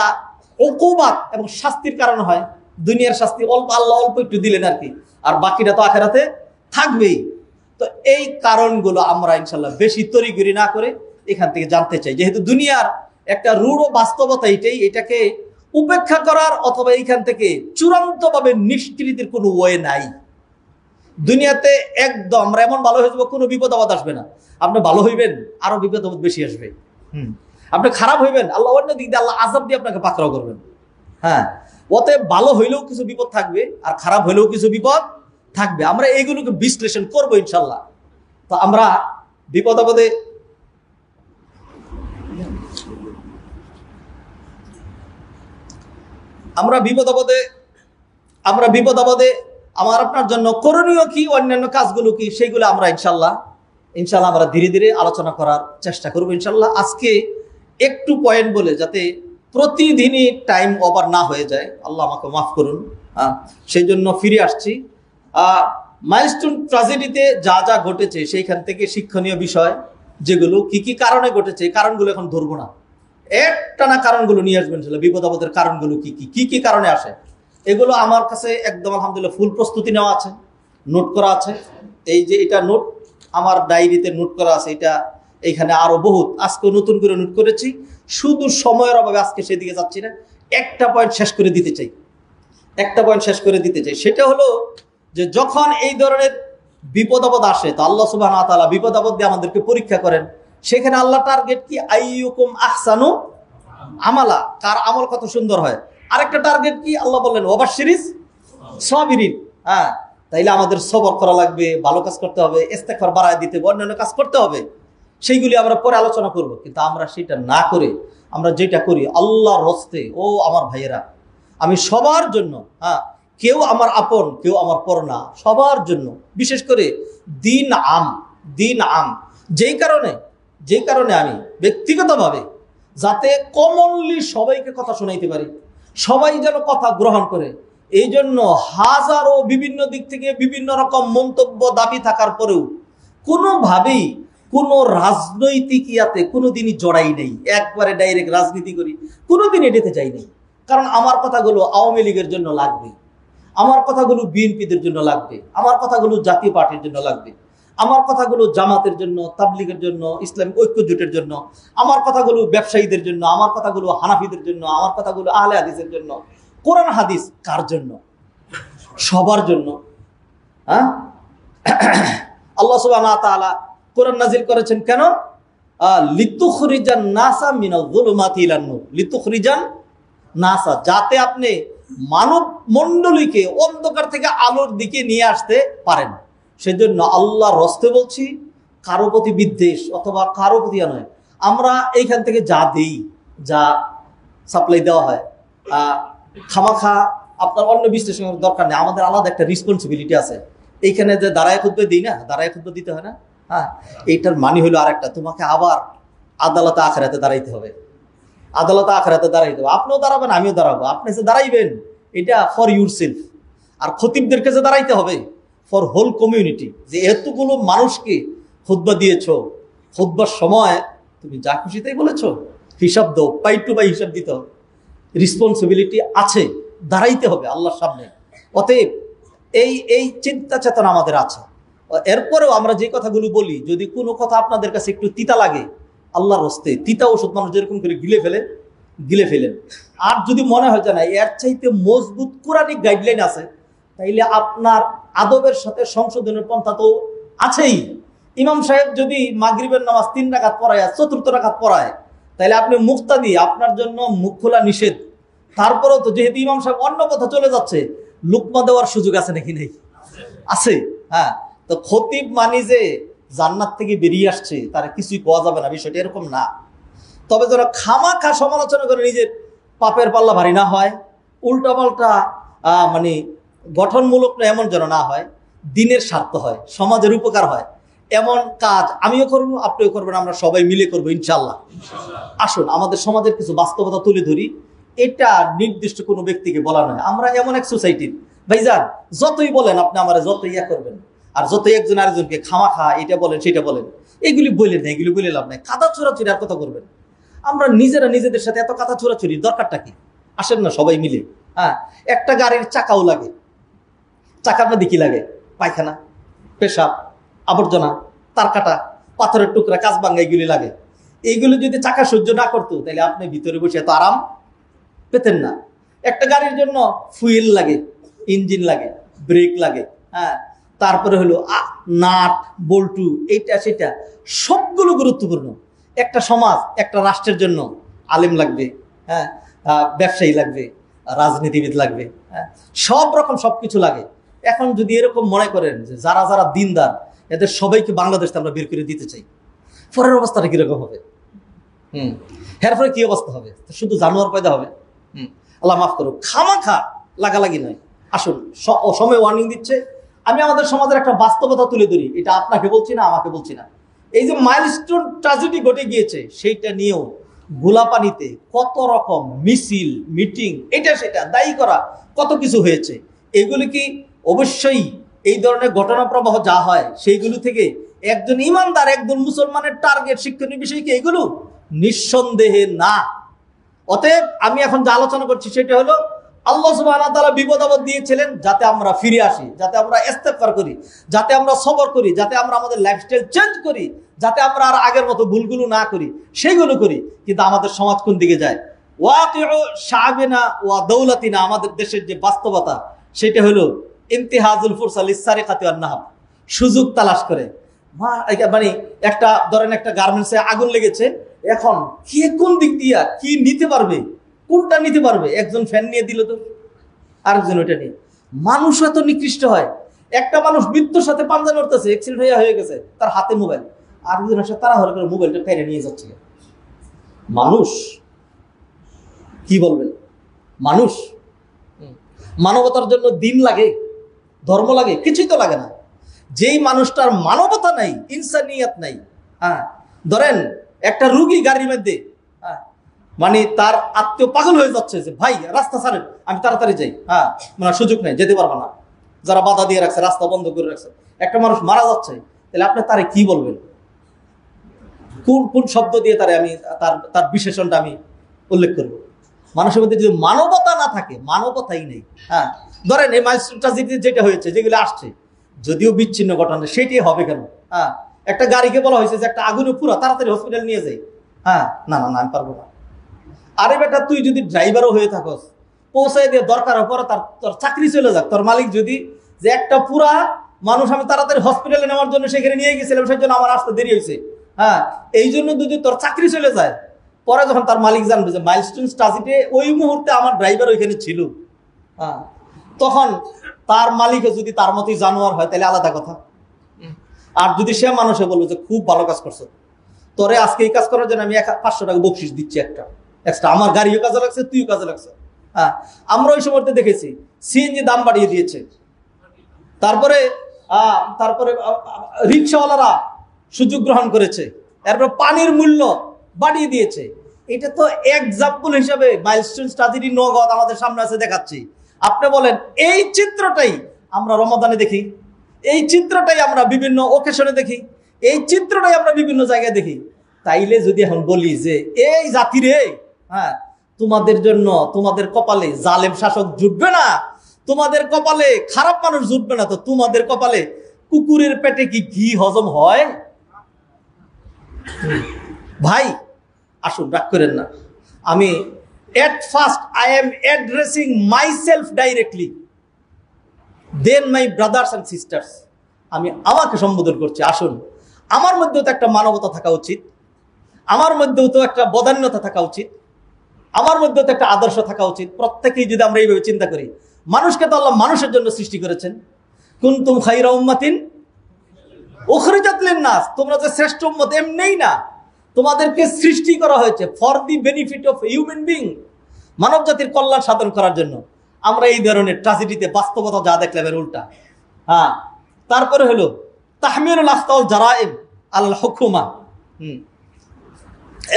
উকুবাত এবং শাস্তির কারণ হয়। দুনিয়ার শাস্তি আল্লাহ অল্প একটু দিলেন আর কি, আর বাকিটা তো আখিরাতে থাকবেই। তো এই কারণগুলো আমরা ইনশাল্লাহ বেশি তড়িঘড়ি না করে এখান থেকে জানতে চাই। যেহেতু দুনিয়ার একটা রূঢ় বাস্তবতা এটাই, এটাকে উপেক্ষা করার অথবা এইখান থেকে চূড়ান্তভাবে নিষ্কৃতির কোনো ওয়ে নাই। দুনিয়াতে একদম আমরা এমন ভালো হয়ে যাবো, কোনো বিপদ আপদ আসবে না। আপনি ভালো হইবেন, আরো বিপদ আপদ বেশি আসবে। আপনি খারাপ হইবেন, আল্লাহ অন্য দিক দিয়ে আল্লাহ আযাব দিয়ে আপনাকে পাকড়াও করবেন। হ্যাঁ, অতএব ভালো হইলেও কিছু বিপদ থাকবে, আর খারাপ হইলেও কিছু বিপদ থাকবে। আমরা এইগুলোকে বিশ্লেষণ করবো ইনশাল্লাহ। তো আমরা বিপদ আপদে আমার আপনার জন্য করণীয় কি, অন্যান্য কাজগুলো কি, সেইগুলো আমরা ইনশাল্লাহ আমরা ধীরে ধীরে আলোচনা করার চেষ্টা করবো ইনশাল্লাহ। আজকে একটু পয়েন্ট বলে, যাতে প্রতিদিনই টাইম ওভার না হয়ে যায়, আল্লাহ আমাকে মাফ করুন, সেই জন্য ফিরে আসছি। মাইলস্টোন ট্র্যাজেডিতে যা যা ঘটেছে, সেইখান থেকে শিক্ষণীয় বিষয় যেগুলো, কি কি কারণে ঘটেছে, এই কারণগুলো এখন ধরবো না, একটানা কারণগুলো নিয়ে আসবেন। বিপদ আপদের কারণগুলো কি কি কারণে আসে, এগুলো আমার কাছে একদম আলহামদুলিল্লাহ ফুল প্রস্তুতি নেওয়া আছে, নোট করা আছে। এই যে এটা নোট আমার ডায়েরিতে নোট করা আছে, এটা এইখানে আরো বহুত, আজকে নতুন করে নোট করেছি। শুধু সময়ের অভাবে আজকে সেদিকে যাচ্ছি না, একটা পয়েন্ট শেষ করে দিতে চাই। সেটা হলো যে যখন এই ধরনের বিপদ আপদ আসে, তো আল্লাহ সুবহানাহু ওয়া তাআলা বিপদ আপদ দিয়ে আমাদেরকে পরীক্ষা করেন। সেখানে আল্লাহ টার্গেট কি, আইয়ুকুম আহসানু আমালা, কার আমল কত সুন্দর হয়। আরেকটা টার্গেট কি, আল্লাহ বললেন ওয়াবাশশিরিস সাবিরিন। হ্যাঁ, তাইলে আমাদের সবর করা লাগবে, ভালো কাজ করতে হবে, ইস্তেগফার বাড়ায় দিতে হবে, অন্যান্য কাজ করতে হবে। সেইগুলি আমরা পরে আলোচনা করব। কিন্তু আমরা সেটা না করে আমরা যেটা করি, আল্লাহর হস্তে, ও আমার ভাইয়েরা, আমি সবার জন্য, কেউ আমার আপন, কেউ আমার পর না, সবার জন্য, বিশেষ করে দিন আম, যেই কারণে আমি ব্যক্তিগতভাবে যাতে কমনলি সবাইকে কথা শোনাইতে পারি, সবাই যেন কথা গ্রহণ করে, এই জন্য হাজারো বিভিন্ন দিক থেকে বিভিন্ন রকম মন্তব্য দাবি থাকার পরেও কোনোভাবেই কোনো রাজনৈতিক ইয়াতে কোনোদিনই জড়াই নেই, একবারে ডাইরেক্ট রাজনীতি করি কোনোদিন এটাতে যাই নেই। কারণ আমার কথাগুলো আওয়ামী লীগের জন্য লাগবে, আমার কথাগুলো বিএনপিদের জন্য লাগবে, আমার কথাগুলো জাতীয় পার্টির জন্য লাগবে, আমার কথাগুলো জামাতের জন্য, তাবলিগের জন্য, ইসলামিক ঐক্য জোটের জন্য, আমার কথাগুলো ব্যবসায়ীদের জন্য, আমার কথাগুলো হানাফিদের জন্য, আমার কথাগুলো আহলে হাদিসের জন্য। কোরআন হাদিস কার জন্য? সবার জন্য। হ্যাঁ, আল্লাহ সুবহানাহু ওয়া তাআলা কোরআন নাজিল করেছেন কেন? লিতুখরিজান নাসা মিনাল যুলুমাতি ইলান নূর, লিতুখরিজান নাসা, যাতে আপনি মানব মণ্ডলীকে অন্ধকার থেকে আলোর দিকে নিয়ে আসতে পারেন। সেজন্য আল্লাহর হস্তে বলছি, কারো প্রতি বিদ্বেষ অথবা কারো প্রতি নয়। আমরা এইখান থেকে যা দিই, যা সাপ্লাই দেওয়া হয়, খামাখা আপনার অন্য বিশ্লেষণের দরকার নেই। আমাদের আলাদা একটা রেসপন্সিবিলিটি আছে। এইখানে যে দাঁড়ায় খুতবা দিই না, দাঁড়ায় খুতবা দিতে হয় না, হ্যাঁ, এইটার মানে হলো আরেকটা, তোমাকে আবার আদালতে আখিরাতে দাঁড়াইতে হবে, আদালতে আখিরাতে দাঁড়াইতে হবে। আপনিও দাঁড়াবেন, আমিও দাঁড়াবো। আপনি যে দাঁড়াইবেন এটা ফর ইউর সেলফ, আর খতিবদেরকে যে দাঁড়াইতে হবে ফর হোল কমিউনিটি। যে এতগুলো মানুষকে খুতবা দিয়েছ, খুতবার সময় তুমি যা খুশি তাই বলেছ, হিসাব দাও, পাই টু পাই হিসাব দিতে হবে। রেসপন্সিবিলিটি আছে, দাঁড়াইতে হবে আল্লাহর সামনে। অতএব এই চিন্তা চেতনা আমাদের আছে। এরপরেও আমরা যে কথাগুলো বলি, যদি কোনো কথা আপনাদের কাছে একটু তিতা লাগে, আল্লাহর হস্তে তিতা ওষুধ মানুষ যেরকম করে গিলে ফেলেন। আর যদি মনে হয় যে না, এর চাইতে মজবুত কোরআনিক গাইডলাইন আছে, তাইলে আপনার আদবের সাথে সংশোধনের পন্থা তো আছেই। ইমাম সাহেব যদি মাগরিবের নামাজ 3 রাকাত পড়ায়, 4র্থ রাকাত পড়ায়, তাইলে আপনি মুক্তাদি, আপনার জন্য মুখ খোলা নিষেধ। তারপরেও তো যেহেতু ইমাম সাহেব অন্য কথা চলে যাচ্ছে, লুকমা দেওয়ার সুযোগ আছে নাকি? নেই, আছে। হ্যাঁ, তো খতিব মানি যে জান্নাত থেকে বেরিয়ে আসছে, তার কিছুই পাওয়া যাবে না, বিষয়টা এরকম না। তবে যারা খামাখা সমালোচনা করে নিজের পাপের পাল্লা ভারী না হয়, উল্টাপাল্টা মানে গঠনমূলক না এমন যেন না হয়, দিনের স্বার্থ হয়, সমাজের উপকার হয়, এমন কাজ আমিও করবো, আপনিও করবেন, আমরা সবাই মিলে করবো ইনশাল্লাহ। আসুন আমাদের সমাজের কিছু বাস্তবতা তুলে ধরি। এটা নির্দিষ্ট কোনো ব্যক্তিকে বলা নয়। আমরা এমন এক সোসাইটির ভাইজান, যতই বলেন আপনি আমার, যতই ইয়া করবেন, আর যতই একজন আরেকজনকে খামাখা এটা বলেন সেটা বলেন, এগুলি বললেন না, এগুলি বলে লাভ নাই। কাদা ছোড়াছুড়ি আর কথা করবেন? আমরা নিজেরা নিজেদের সাথে এত কাদা ছোড়াছুরির দরকারটা কি? আসেন না সবাই মিলে। হ্যাঁ, একটা গাড়ির চাকাও লাগে, চাকার মধ্যে কি লাগে? পায়খানা, পেশাব, আবর্জনা, তার কাটা, পাথরের টুকরা, কাঁচ ভাঙা, এগুলি লাগে। এইগুলো যদি চাকা সহ্য না করতো, তাহলে আপনি ভিতরে বসে এত আরাম পেতেন না। একটা গাড়ির জন্য ফুয়েল লাগে, ইঞ্জিন লাগে, ব্রেক লাগে, হ্যাঁ, তারপরে হলো নাট বল্টু, এইটা সেটা সবগুলো গুরুত্বপূর্ণ। একটা সমাজ, একটা রাষ্ট্রের জন্য আলেম লাগবে, হ্যাঁ, ব্যবসায়ী লাগবে, রাজনীতিবিদ লাগবে, হ্যাঁ, সব রকম সবকিছু লাগে। এখন যদি এরকম মনে করেন যে যারা যারা দিনদার, এদের সবাইকে বাংলাদেশ আমরা বের করে দিতে চাই, পরের অবস্থাটা কিরকম হবে? এরপরে কি অবস্থা হবে? শুধু জানোয়ার পয়দা হবে। আল্লাহ মাফ করুক, খামাখা লাগালাগি নয়। আসুন, সময় ওয়ার্নিং দিচ্ছে। আমি আমাদের সমাজের একটা বাস্তবতা তুলে ধরি, এটা আপনাকে বলছি না, আমাকে বলছি না। এই যে মাইলস্টোন ট্র্যাজেডি ঘটে গিয়েছে, সেইটা নিয়েও গোলাপানিতে কত রকম মিছিল, মিটিং, এটা সেটা দায়ী করা কত কিছু হয়েছে। এগুলি কি অবশ্যই এই ধরনের ঘটনা প্রবাহ যা হয় সেইগুলো থেকে একজন ইমানদার, একজন মুসলমানের টার্গেট শিক্ষণীয় বিষয় কি এগুলো? নিঃসন্দেহে না। অতএব আমি এখন যা আলোচনা করছি সেটা হলো, আল্লাহ সুবহানাহু ওয়া তাআলা বিপদ আপদ দিয়েছিলেন যাতে আমরা ফিরে আসি, যাতে আমরা ইস্তেগফার করি, যাতে আমরা সবর করি, যাতে আমরা আমাদের লাইফস্টাইল চেঞ্জ করি, যাতে আমরা আর আগের মতো ভুলগুলো না করি, সেইগুলো করি। কিন্তু আমাদের সমাজ কোন দিকে যায়? ওয়াকিউ শাবিনা ওয়া দাওলাতিনা, আমাদের দেশের যে বাস্তবতা সেটা হলো ইমতিহাজুল ফুরসা লিসসারিকাতি ওয়ান নাহাব, সুযোগ তালাশ করে। মানে একটা ধরেন একটা গার্মেন্টসে আগুন লেগেছে, এখন কে কোন দিক দিয়া কি নিতে পারবে, কোনটা নিতে পারবে? একজন ফ্যান নিয়ে দিল তো আরেকজন ওইটা নিয়ে। মানুষ এত নিকৃষ্ট হয়। একটা মানুষ মৃত্যুর সাথে পাঞ্জা লড়তেছে, অ্যাক্সিডেন্ট হয়ে গেছে, তার হাতে মোবাইল, আরেকজন আসে তারা হলে করে মোবাইলটা ফেলে নিয়ে যাচ্ছে। মানুষ কি বলবেন? মানুষ, মানবতার জন্য দিন লাগে, ধর্ম লাগে, কিছুই তো লাগে না। যেই মানুষটার মানবতা নাই, ইনসানিয়াত নাই, হ্যাঁ, ধরেন একটা রুগী গাড়ির মধ্যে, হ্যাঁ, মানে তার আত্মীয় পাগল হয়ে যাচ্ছে যে ভাই রাস্তা ছাড়েন, আমি তাড়াতাড়ি যাই, হ্যাঁ, মানে সুযোগ নেই, যেতে পারবো না, যারা বাধা দিয়ে রাখছে, রাস্তা বন্ধ করে রাখছে, একটা মানুষ মারা যাচ্ছে, তাহলে আপনি তারে কি বলবেন? কোন কোন শব্দ দিয়ে তারে আমি তার বিশেষণটা আমি উল্লেখ করবো? মানুষের মধ্যে যদি মানবতা না থাকে, মানবতাই নেই। হ্যাঁ, ধরেন এই ট্র্যাজেডি যেটা হয়েছে, যেগুলো আসছে, যদিও বিচ্ছিন্ন ঘটনা, সেটাই হবে কেন? হ্যাঁ, একটা গাড়িকে বলা হয়েছে যে একটা আগুনে পুরো তাড়াতাড়ি হসপিটাল নিয়ে যাই, হ্যাঁ, না না না আমি পারবো না। আরে বেটা, তুই যদি ড্রাইভারও হয়ে থাকস, পৌঁছাই দিয়ে দরকার পরে তোর চাকরি চলে যাক, তোর মালিক যদি যে একটা পুরা মানুষ আমি তাড়াতাড়ি হসপিটালে নেওয়ার জন্য সেখানে নিয়ে গেছিলাম, সেই জন্য আমার আসতে দেরি হয়েছে। হ্যাঁ, এই জন্য যদি তোর চাকরি চলে যায়, পরে যখন তার মালিক জানবে যে মাইলস্টোন ট্রাজিটে ওই মুহূর্তে আমার ড্রাইভার ওইখানে ছিল, হ্যাঁ, তখন তার মালিকও যদি তার মতোই জানোয়ার হয় তাহলে আলাদা কথা। আর যদি সে মানুষে বলবো যে খুব ভালো কাজ করছো, তোরে আজকে এই কাজ করার জন্য আমি 500 টাকা বকশিস দিচ্ছি একটা এক্সট্রা, আমার গাড়িও কাজে লাগছে, তুইও কাজে লাগছে। হ্যাঁ, আমরা ওই সময়তে দেখেছি সিএনজি দাম বাড়িয়ে দিয়েছে, তারপরে রিক্সাওয়ালারা সুযোগ গ্রহণ করেছে, এরপর পানির মূল্য বাড়িয়ে দিয়েছে। এটা তো এক্সাম্পল হিসাবে মাইলস্টোন ট্রাজেডি নগদ আমাদের সামনে আছে দেখাচ্ছি। আপনি বলেন এই চিত্রটাই আমরা রমাদানে দেখি, এই চিত্রটাই আমরা বিভিন্ন ওকেশনে দেখি, এই চিত্রটাই আমরা বিভিন্ন জায়গায় দেখি। তাইলে যদি এখন বলি যে এই জাতিরে, হ্যাঁ, তোমাদের জন্য তোমাদের কপালে জালেম শাসক জুটবে না, তোমাদের কপালে খারাপ মানুষ জুটবে না, তো তোমাদের কপালে কুকুরের পেটে কি ঘি হজম হয়? ভাই আসুন, রাগ করেন না। আমি at first I am addressing myself directly, then my brothers and sisters, আমি আমাকে সম্বোধন করছি। আসুন, আমার মধ্যেও তো একটা মানবতা থাকা উচিত, আমার মধ্যেও তো একটা বদান্যতা থাকা উচিত, আমার মধ্যেও তো একটা আদর্শ থাকা উচিত। প্রত্যেকেই যদি আমরা এইভাবে চিন্তা করি, মানুষকে তো আল্লাহ মানুষের জন্য সৃষ্টি করেছেন। কুনতুম খায়রা উম্মাতিন উখরিজাত লিন-নাস, তোমরা যে শ্রেষ্ঠ উম্মত এমনিই না, তোমাদেরকে সৃষ্টি করা হয়েছে for the benefit of human being, মানব জাতির কল্যাণ সাধন করার জন্য। আমরা এই ধরনের ট্র্যাজেডিতে বাস্তবতা যা দেখলাম এর উল্টা। হ্যাঁ, তারপরে হলো তাহমিলুল আখতাউল জারাইম আলাল হুকুমা,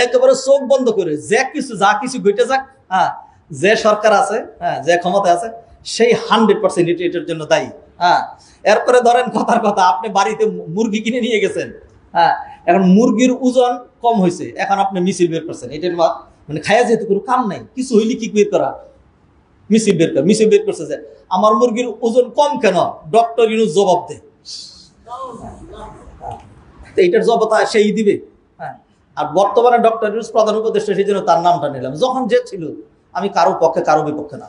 একেবারে চোখ বন্ধ করে যা কিছু ঘটে যাক, হ্যাঁ, যে সরকার আছে, হ্যাঁ, যে ক্ষমতা আছে, সেই 100% এটার জন্য দায়ী। হ্যাঁ, এরপরে ধরেন কথার কথা, আপনি বাড়িতে মুরগি কিনে নিয়ে গেছেন, হ্যাঁ, এখন মুরগির ওজন কম হয়েছে, এখন আপনি মিছিল বের করছেন, এটার মানে খায়া যেহেতু কোনো কাম নাই, কিছু হইলে কি বের করা, মিছিল বের করছে যে আমার মুরগির ওজন কম কেন, ডক্টর ইউনুস জবাব দে, এইটার জবাব সেই দিবে। হ্যাঁ, আর বর্তমানে ডক্টর ইউনুস প্রধান উপদেষ্টা, সেই জন্য তার নামটা নিলাম। যখন যে ছিল, আমি কারো পক্ষে কারো বিপক্ষে না,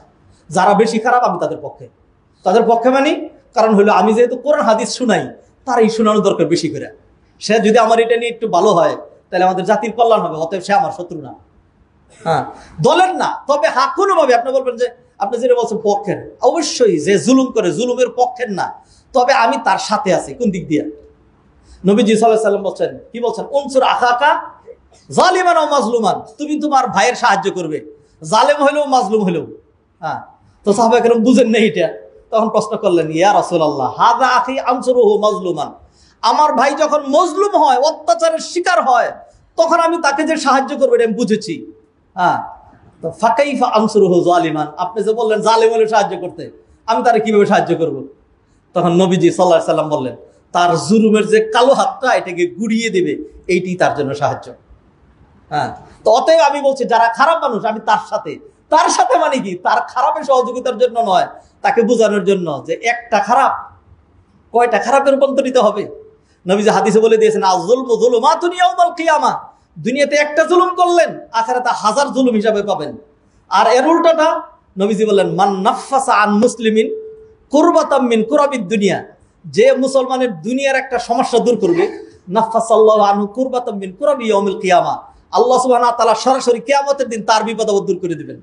যারা বেশি খারাপ আমি তাদের পক্ষে মানি। কারণ হলো আমি যেহেতু কোরআন হাদিস শুনাই, তার এই শোনানো দরকার বেশি করে। সে যদি আমার এটা নিয়ে একটু ভালো হয়, তাহলে আমাদের জাতির কল্যাণ হবে, অতএব সে আমার শত্রু না, হ্যাঁ, দলের না। তবে হ্যাঁ, কোনোভাবে আপনি বলবেন যে আপনি যেটা বলছেন পক্ষের, অবশ্যই যে জুলুম করে জুলুমের পক্ষের না, তবে আমি তার সাথে আছি। কোন দিক দিয়ে? নবীজি সাল্লাল্লাহু আলাইহি ওয়াসাল্লাম বলছেন, কি বলছেন? উনসুর আখাকা জালিমান ওয়া মাজলুমান, তুমি তোমার ভাইয়ের সাহায্য করবে, জালেম হলেও মাজলুম হলেও। হ্যাঁ, তো সাহাবায়ে কেরাম বুঝেন না এটা, তখন প্রশ্ন করলেন, ইয়া রাসূলুল্লাহ হাযা আখি আনসুরুহু মাজলুমান, আমার ভাই যখন মজলুম হয়, অত্যাচারের শিকার হয়, তখন আমি তাকে যে সাহায্য করবো এটা আমি বুঝেছি। হ্যাঁ, তো ফাকাইফা আনসুরুহু জালিমান, আপনি যে বললেন জালেম হলে সাহায্য করতে, আমি তারে কিভাবে সাহায্য করব? তখন নবীজি সাল্লাল্লাহু আলাইহি সাল্লাম বললেন, তার জুলুমের যে কালো হাতটা, এটাকে গুড়িয়ে দেবে, এইটি তার জন্য সাহায্য। হ্যাঁ, তো অতএব আমি বলছি, যারা খারাপ মানুষ আমি তার সাথে মানে কি, তার খারাপের সহযোগিতার জন্য নয়, তাকে বোঝানোর জন্য যে একটা খারাপ কয়টা খারাপে রূপান্তরিত হবে। নবীজি হাদিসে বলে দিয়েছেন, আয-যুলমু যুলুমাতুন ইয়াউমাল কিয়ামা, দুনিয়াতে একটা জুলুম করলেন, আখিরাতে 1000 জুলুম হিসাবে পাবেন। আর এর উল্টাটা নবীজি বললেন, মান নাফাসা আন মুসলিমিন কুরবাতাম মিন কুরাবিদ দুনিয়া, যে মুসলমানের দুনিয়ার একটা সমস্যা দূর করবে, নাফাসাল্লাহু আনহু কুরবাতাম মিন কুরাবি ইয়াউমিল কিয়ামা, আল্লাহ সুবহানাহু ওয়া তাআলা সরাসরি কিয়ামতের দিন তার বিপদ আপদ দূর করে দিবেন।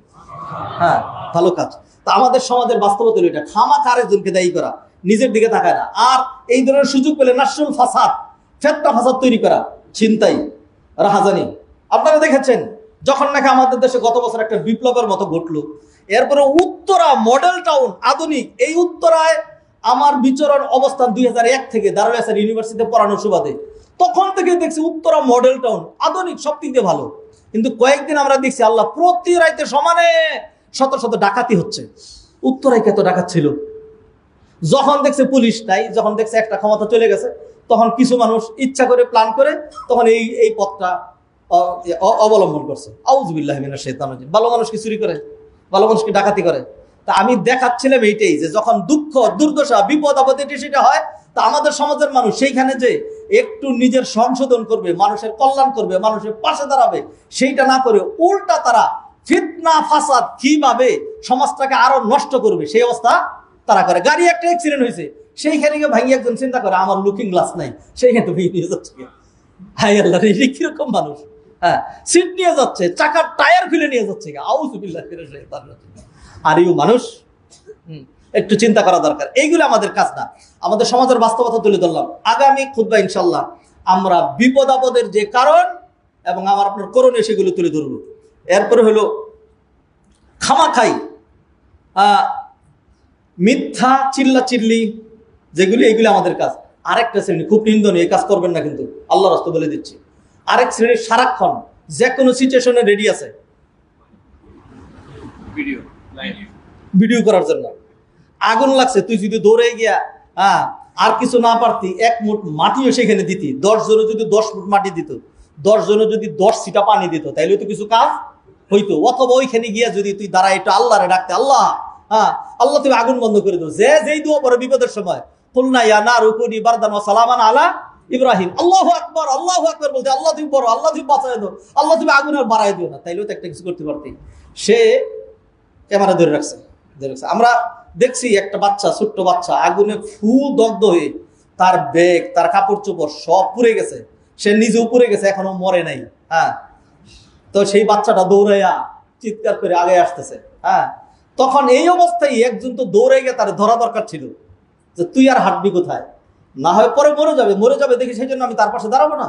হ্যাঁ, ভালো কাজ। তা আমাদের সমাজের বাস্তবতা এটা, খামাখা আরেকজনকে দায়ী করা, নিজের দিকে তাকায় না। আর এই ধরনের সুযোগ পেলে নাশরুল ফাসাদ, ফেতনা ফাসাদ তৈরি করা, ছিনতাই, রাহাজানি। আপনারা দেখেছেন যখন নাকি আমাদের দেশে গত বছর একটা বিপ্লবের মতো ঘটলো, এরপরে উত্তরা মডেল টাউন আধুনিক, এই উত্তরায় আমার বিচরণ অবস্থান 2001 থেকে দারুল ইহসান ইউনিভার্সিটিতে পড়ানোর সুবাদে, তখন থেকে দেখছি উত্তরা মডেল টাউন আধুনিক, সব দিক দিয়ে ভালো। কিন্তু কয়েকদিন আমরা দেখছি আল্লাহ প্রতি রাইতে সমানে শত শত ডাকাতি হচ্ছে। উত্তরায় কত ডাকাত ছিল, যখন দেখছে পুলিশ নাই, যখন দেখছে একটা ক্ষমতা চলে গেছে, তখন কিছু মানুষ ইচ্ছা করে প্ল্যান করে তখন এই পথটা অবলম্বন করছে। আউযুবিল্লাহি মিনাশ শাইতানির রাজিম। ভালো মানুষ কি চুরি করে, ভালো মানুষ কি ডাকাতি করে? তা আমি দেখাচ্ছিলাম এইটাই, যে যখন দুঃখ দুর্দশা বিপদ আপদ এটি সেটা হয়, তা আমাদের সমাজের মানুষ সেইখানে যে একটু নিজের সংশোধন করবে, মানুষের কল্যাণ করবে, মানুষের পাশে দাঁড়াবে, সেইটা না করে উল্টা তারা ফিতনা ফাসাদ কিভাবে সমাজটাকে আরো নষ্ট করবে সেই অবস্থা তারা করে। গাড়ি একটা অ্যাক্সিডেন্ট হয়েছে, সেইখানে গিয়ে ভাঙিয়ে একজন চিন্তা করে আমার লুকিং গ্লাস নাই, সেইখানে তো ভেঙে নিয়ে যাচ্ছে। হাই আল্লাহ, এটা কিরকম মানুষ! হ্যাঁ, সিট নিয়ে যাচ্ছে, চাকার টায়ার খুলে নিয়ে যাচ্ছে। আউযুবিল্লাহি মিনাশ শাইতানির রাজিম। আর ইউ মানুষ, একটু চিন্তা করা দরকার। এইগুলো আমাদের কাজ না, আমাদের সমাজের বাস্তবতা তুলে ধরলাম। আগামী খুতবা ইনশাল্লাহ আমরা বিপদ আপদের যে কারণ এবং আমার আপনার করণীয় সেগুলো তুলে ধরবো। এরপরে হলো খামাখাই মিথ্যা চিল্লাচিল্লি যেগুলি, এগুলি আমাদের কাজ। আরেকটা শ্রেণী খুব নিন্দনীয়, এই কাজ করবেন না কিন্তু, আল্লাহ রাস্তা বলে দিচ্ছি। আরেক শ্রেণী সারাক্ষণ যে কোনো সিচুয়েশনে রেডি আছে ভিডিও করার জন্য। আগুন লাগছে, তুই যদি দৌড়ে গিয়া আর কিছু না পারতি, 1 মুঠ মাটিও সেখানে দিতি, 10 জনে যদি 10 মুঠ মাটি দিত, 10 জনে যদি 10 ছিটা পানি দিত, তাইলে তো কিছু কাজ হইতো। অথবা ওইখানে গিয়া যদি তুই দাঁড়ায় একটু আল্লাহরে ডাকতে, আল্লাহ আল্লাহ তুমি আগুন বন্ধ করে দাও। যেই দোয়া পড়ে বিপদের সময়, কুলনা ইয়া নারু কুনি বারদান ওয়া সালামান আলা ইব্রাহিম, আল্লাহু আকবার, আল্লাহু আকবার বলতে, আল্লাহ তুমি বড়, আল্লাহ তুমি বাঁচায় দাও, আল্লাহ তুমি আগুন আর বাড়ায় দিও না, তাইলেও তো একটা কিছু করতে পারতি। সে ক্যামেরা ধরে রাখছে। আমরা দেখছি একটা বাচ্চা, ছোট্ট বাচ্চা আগুনে ফুল দগ্ধ হয়ে তার ব্যাগ, তার কাপড় চোপড় সব পুড়ে গেছে, সে নিজেও পুড়ে গেছে, এখনো মরে নাই। তো সেই বাচ্চাটা দৌড়াইয়া চিৎকার করে আগে আসতেছে। তখন এই অবস্থায় একজন তো দৌড়ে গিয়ে তার ধরা দরকার ছিল যে তুই আর হাঁটবি কোথায়, না হয় পরে মরে যাবে দেখি, সেই জন্য আমি তার পাশে দাঁড়াবো না।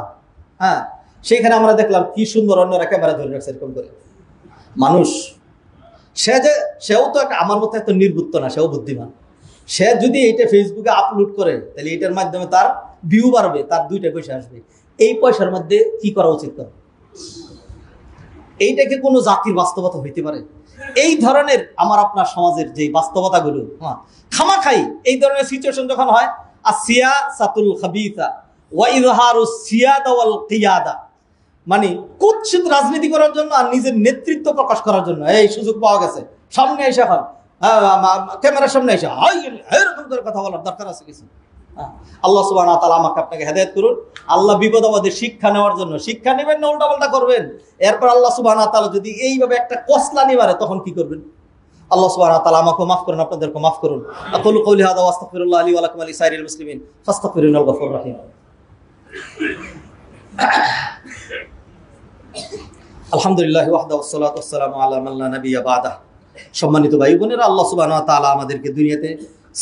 সেইখানে আমরা দেখলাম কি সুন্দর অন্যরা ক্যামেরা ধরে রাখছে এরকম করে। মানুষ সেও তো আমার মতো এত নির্বুদ্ধ না, সেও বুদ্ধিমান। সে যদি এইটা ফেসবুকে আপলোড করে, তাহলে এটার মাধ্যমে তার ভিউ বাড়বে, তার 2টা পয়সা আসবে। এই পয়সার মধ্যে কি করা উচিত? এইটাকে কোনো জাতির বাস্তবতা হইতে পারে? এই ধরনের আমার আপনার সমাজের যে বাস্তবতাগুলো, খামাখাই এই ধরনের সিচুয়েশন যখন হয়, আসিয়াসাতুল খাবিসা ওয়া ইযহারুস সিয়াদা ওয়াল কিয়াদা, মানে কুৎসিত রাজনীতি করার জন্য আর নিজের নেতৃত্ব প্রকাশ করার জন্য এই সুযোগ পাওয়া গেছে। সামনে এসে এখন ক্যামেরার সামনে এসে এরকম করে কথা বলার দরকার আছে কিছু? আল্লাহ সুবহানাহু ওয়া তাআলা আমাকে আপনাকে হেদায়েত করুন। আল্লাহ বিপদ আপদে শিক্ষা নেওয়ার জন্য, শিক্ষা নেবেন না উল্টাপাল্টা করবেন। এরপর আল্লাহ সুবহানাহু ওয়া তাআলা যদি এইভাবে একটা কসলা নিবারে, তখন কি করবেন? আল্লাহ সুবহানাহু ওয়া তাআলা আমাকে মাফ করুন, আপনাদেরকে মাফ করুন। আকুলু কওলি হাযা ওয়া আস্তাগফিরুল্লাহ লি ওয়া লাকুম ওয়া লিসাইরিল মুসলিমিন ফাস্তাগফিরুহুল গফুরুর রহিম। আলহামদুলিল্লাহ ওয়াহদাহু ওয়াসসালাতু ওয়াসসালামু আলা মান লা নাবিয়্যা বা'দাহ। সম্মানিত ভাই বোনেরা, আল্লাহ সুবহানাহু ওয়া তাআলা আমাদেরকে দুনিয়াতে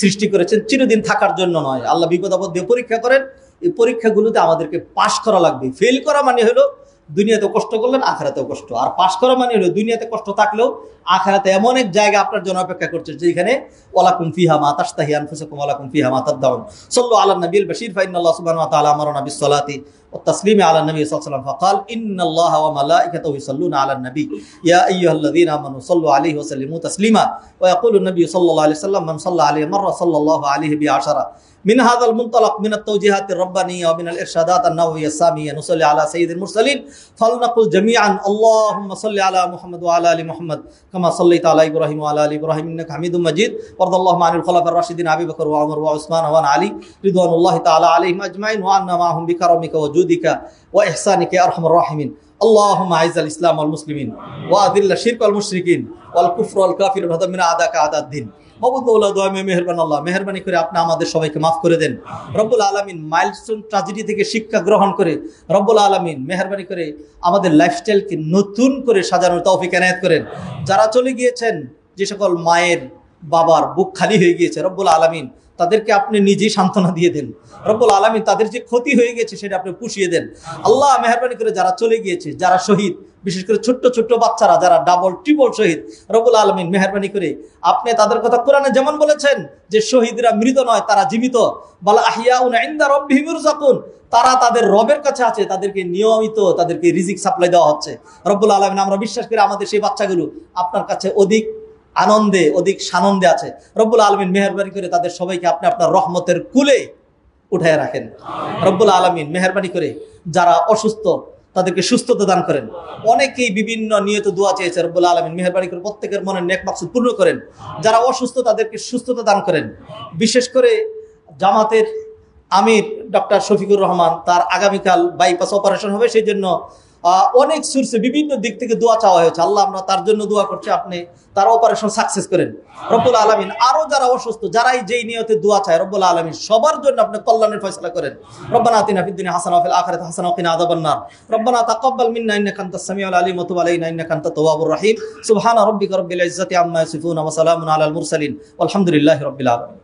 সৃষ্টি করেছেন চিরদিন থাকার জন্য নয়। আল্লাহ বিপদ আপদ দিয়ে পরীক্ষা করেন। এই পরীক্ষাগুলোতে আমাদেরকে পাশ করা লাগবে। ফেল করা মানে হলো দুনিয়াতে কষ্ট করলেন, আখিরাতেও কষ্ট। আর পাশ করা মানে হলো দুনিয়াতে কষ্ট থাকলেও আখিরাতে এমন এক জায়গা আপনার জন্য অপেক্ষা করছে যেখানে ওয়ালাকুম ফিহা মা তাশতাহি আনফুসুকুম ওয়ালাকুম ফিহা মা তাদদাউন। সাল্লু আলা নবিয়িল বাশীর ফা ইন্নাল্লাহ সুবহানাহু ওয়া তাআলা আমারানা বিস সালাতি ওয়াত তাসলিমি আলা নবী সাল্লাল্লাহু আলাইহি ওয়া সাল্লাম ফাকাল ইন্নাল্লাহা ওয়া মালাইকাতাহু ইউসাল্লুনা আলান নবী ইয়া আইয়ুহাল্লাযীনা আমানু সাল্লু আলাইহি ওয়া সাল্লিমু তাসলিমা ওয়া ইয়াকুলু নবী সাল্লাল্লাহু আলাইহি ওয়াসাল্লাম মান সাল্লা আলাইহি মাররা সাল্লাল্লাহু আলাইহি বিআশারা। من هذا المنطلق من التوجيهات الربانية ومن الإرشادات النبوية السامية نصلي على سيد المرسلين فلنقل جميعا اللهم صل على محمد وعلى آل محمد كما صليت على إبراهيم وعلى آل إبراهيم إنك حميد مجيد وارض اللهم عن الخلفاء الراشدين أبي بكر وعمر وعثمان وعن علي رضوان الله تعالى عليهم أجمعين وعنا معهم بكرمك وجودك وإحسانك يا أرحم الراحمين. اللهم أعز الإسلام والمسلمين وأذل الشرك والمشركين والكفر والكافر ودمر أعداءك أعداء الدين. মেহরবানি করে আপনি আমাদের সবাইকে মাফ করে দেন রব্বুল আলামিন। মাইলস্টোন ট্র্যাজেডি থেকে শিক্ষা গ্রহণ করে রব্বুল আলামিন মেহরবানি করে আমাদের লাইফস্টাইলকে নতুন করে সাজানোর তৌফিক এনায়েত করেন। যারা চলে গিয়েছেন, যে সকল মায়ের বাবার বুক খালি হয়ে গিয়েছে, রব্বুল আলামিন তাদেরকে আপনি নিজেই সান্ত্বনা দিয়ে দেন। রব্বুল আলামিন তাদের যে ক্ষতি হয়ে গেছে সেটা আপনি পুষিয়ে দেন। আল্লাহ মেহরবানি করে যারা চলে গিয়েছে, যারা শহীদ, বিশেষ করে ছোট্ট ছোট্ট বাচ্চারা যারা ডাবল ট্রিপল শহীদ, রব্বুল আলামিন মেহরবানি করে আপনি তাদের কথা কোরআনে যেমন বলেছেন যে শহীদরা মৃত নয়, তারা জীবিত, বাল আহিয়াউন ইনদা রাব্বিহিম ইরযাকুন, তারা তাদের রবের কাছে আছে, তাদেরকে নিয়মিত তাদেরকে রিজিক সাপ্লাই দেওয়া হচ্ছে। রব্বুল আলামিন আমরা বিশ্বাস করি আমাদের সেই বাচ্চাগুলো আপনার কাছে অধিক আনন্দে, অধিক সানন্দে আছে। রব্বুল আলামিন মেহরবানি করে তাদের সবাইকে আপনি আপনার রহমতের কুলে উঠায় রাখেন। রব্বুল আলামিন মেহরবানি করে যারা অসুস্থ তাদেরকে সুস্থতা দান করেন। অনেকেই বিভিন্ন নিয়ত দোয়া চেয়েছে, রব্বুল আলামিন মেহরবানি করে প্রত্যেকের মনের নেক মাকসুদ পূর্ণ করেন। যারা অসুস্থ তাদেরকে সুস্থতা দান করেন। বিশেষ করে জামাতের আমির ডক্টর শফিকুর রহমান, তার আগামীকাল বাইপাস অপারেশন হবে, সেই জন্য অনেক সোর্সে বিভিন্ন দিক থেকে দোয়া চাওয়া হয়েছে। আল্লাহ আমরা তার জন্য দোয়া করছি, আপনি তার অপারেশন সাকসেস করেন রব্বুল আলামিন। আরো যারা অসুস্থ, যারাই যেই নিয়তে দোয়া চায় রব্বুল আলামিন সবার জন্য আপনি কল্যাণের ফয়সালা করেন। রব্বানা আতিনা ফিদ দুনিয়া হাসানাহ ওয়া ফিল আখিরাতি হাসানাহ ওয়া কিনা আযাবান নার। রব্বানা তাকাব্বাল মিন্না ইন্নাকা আনতাস সামিউল আলিম ওয়া তুব আলাইনা ইন্নাকা আনতাত তাওয়াবুর রহিম। সুবহানা রাব্বিকা রাব্বিল ইজ্জাতি আম্মা ইয়াসিফুন ওয়া সালামুন আলাল মুরসালিন ওয়ালহামদুলিল্লাহি রাব্বিল আলামিন।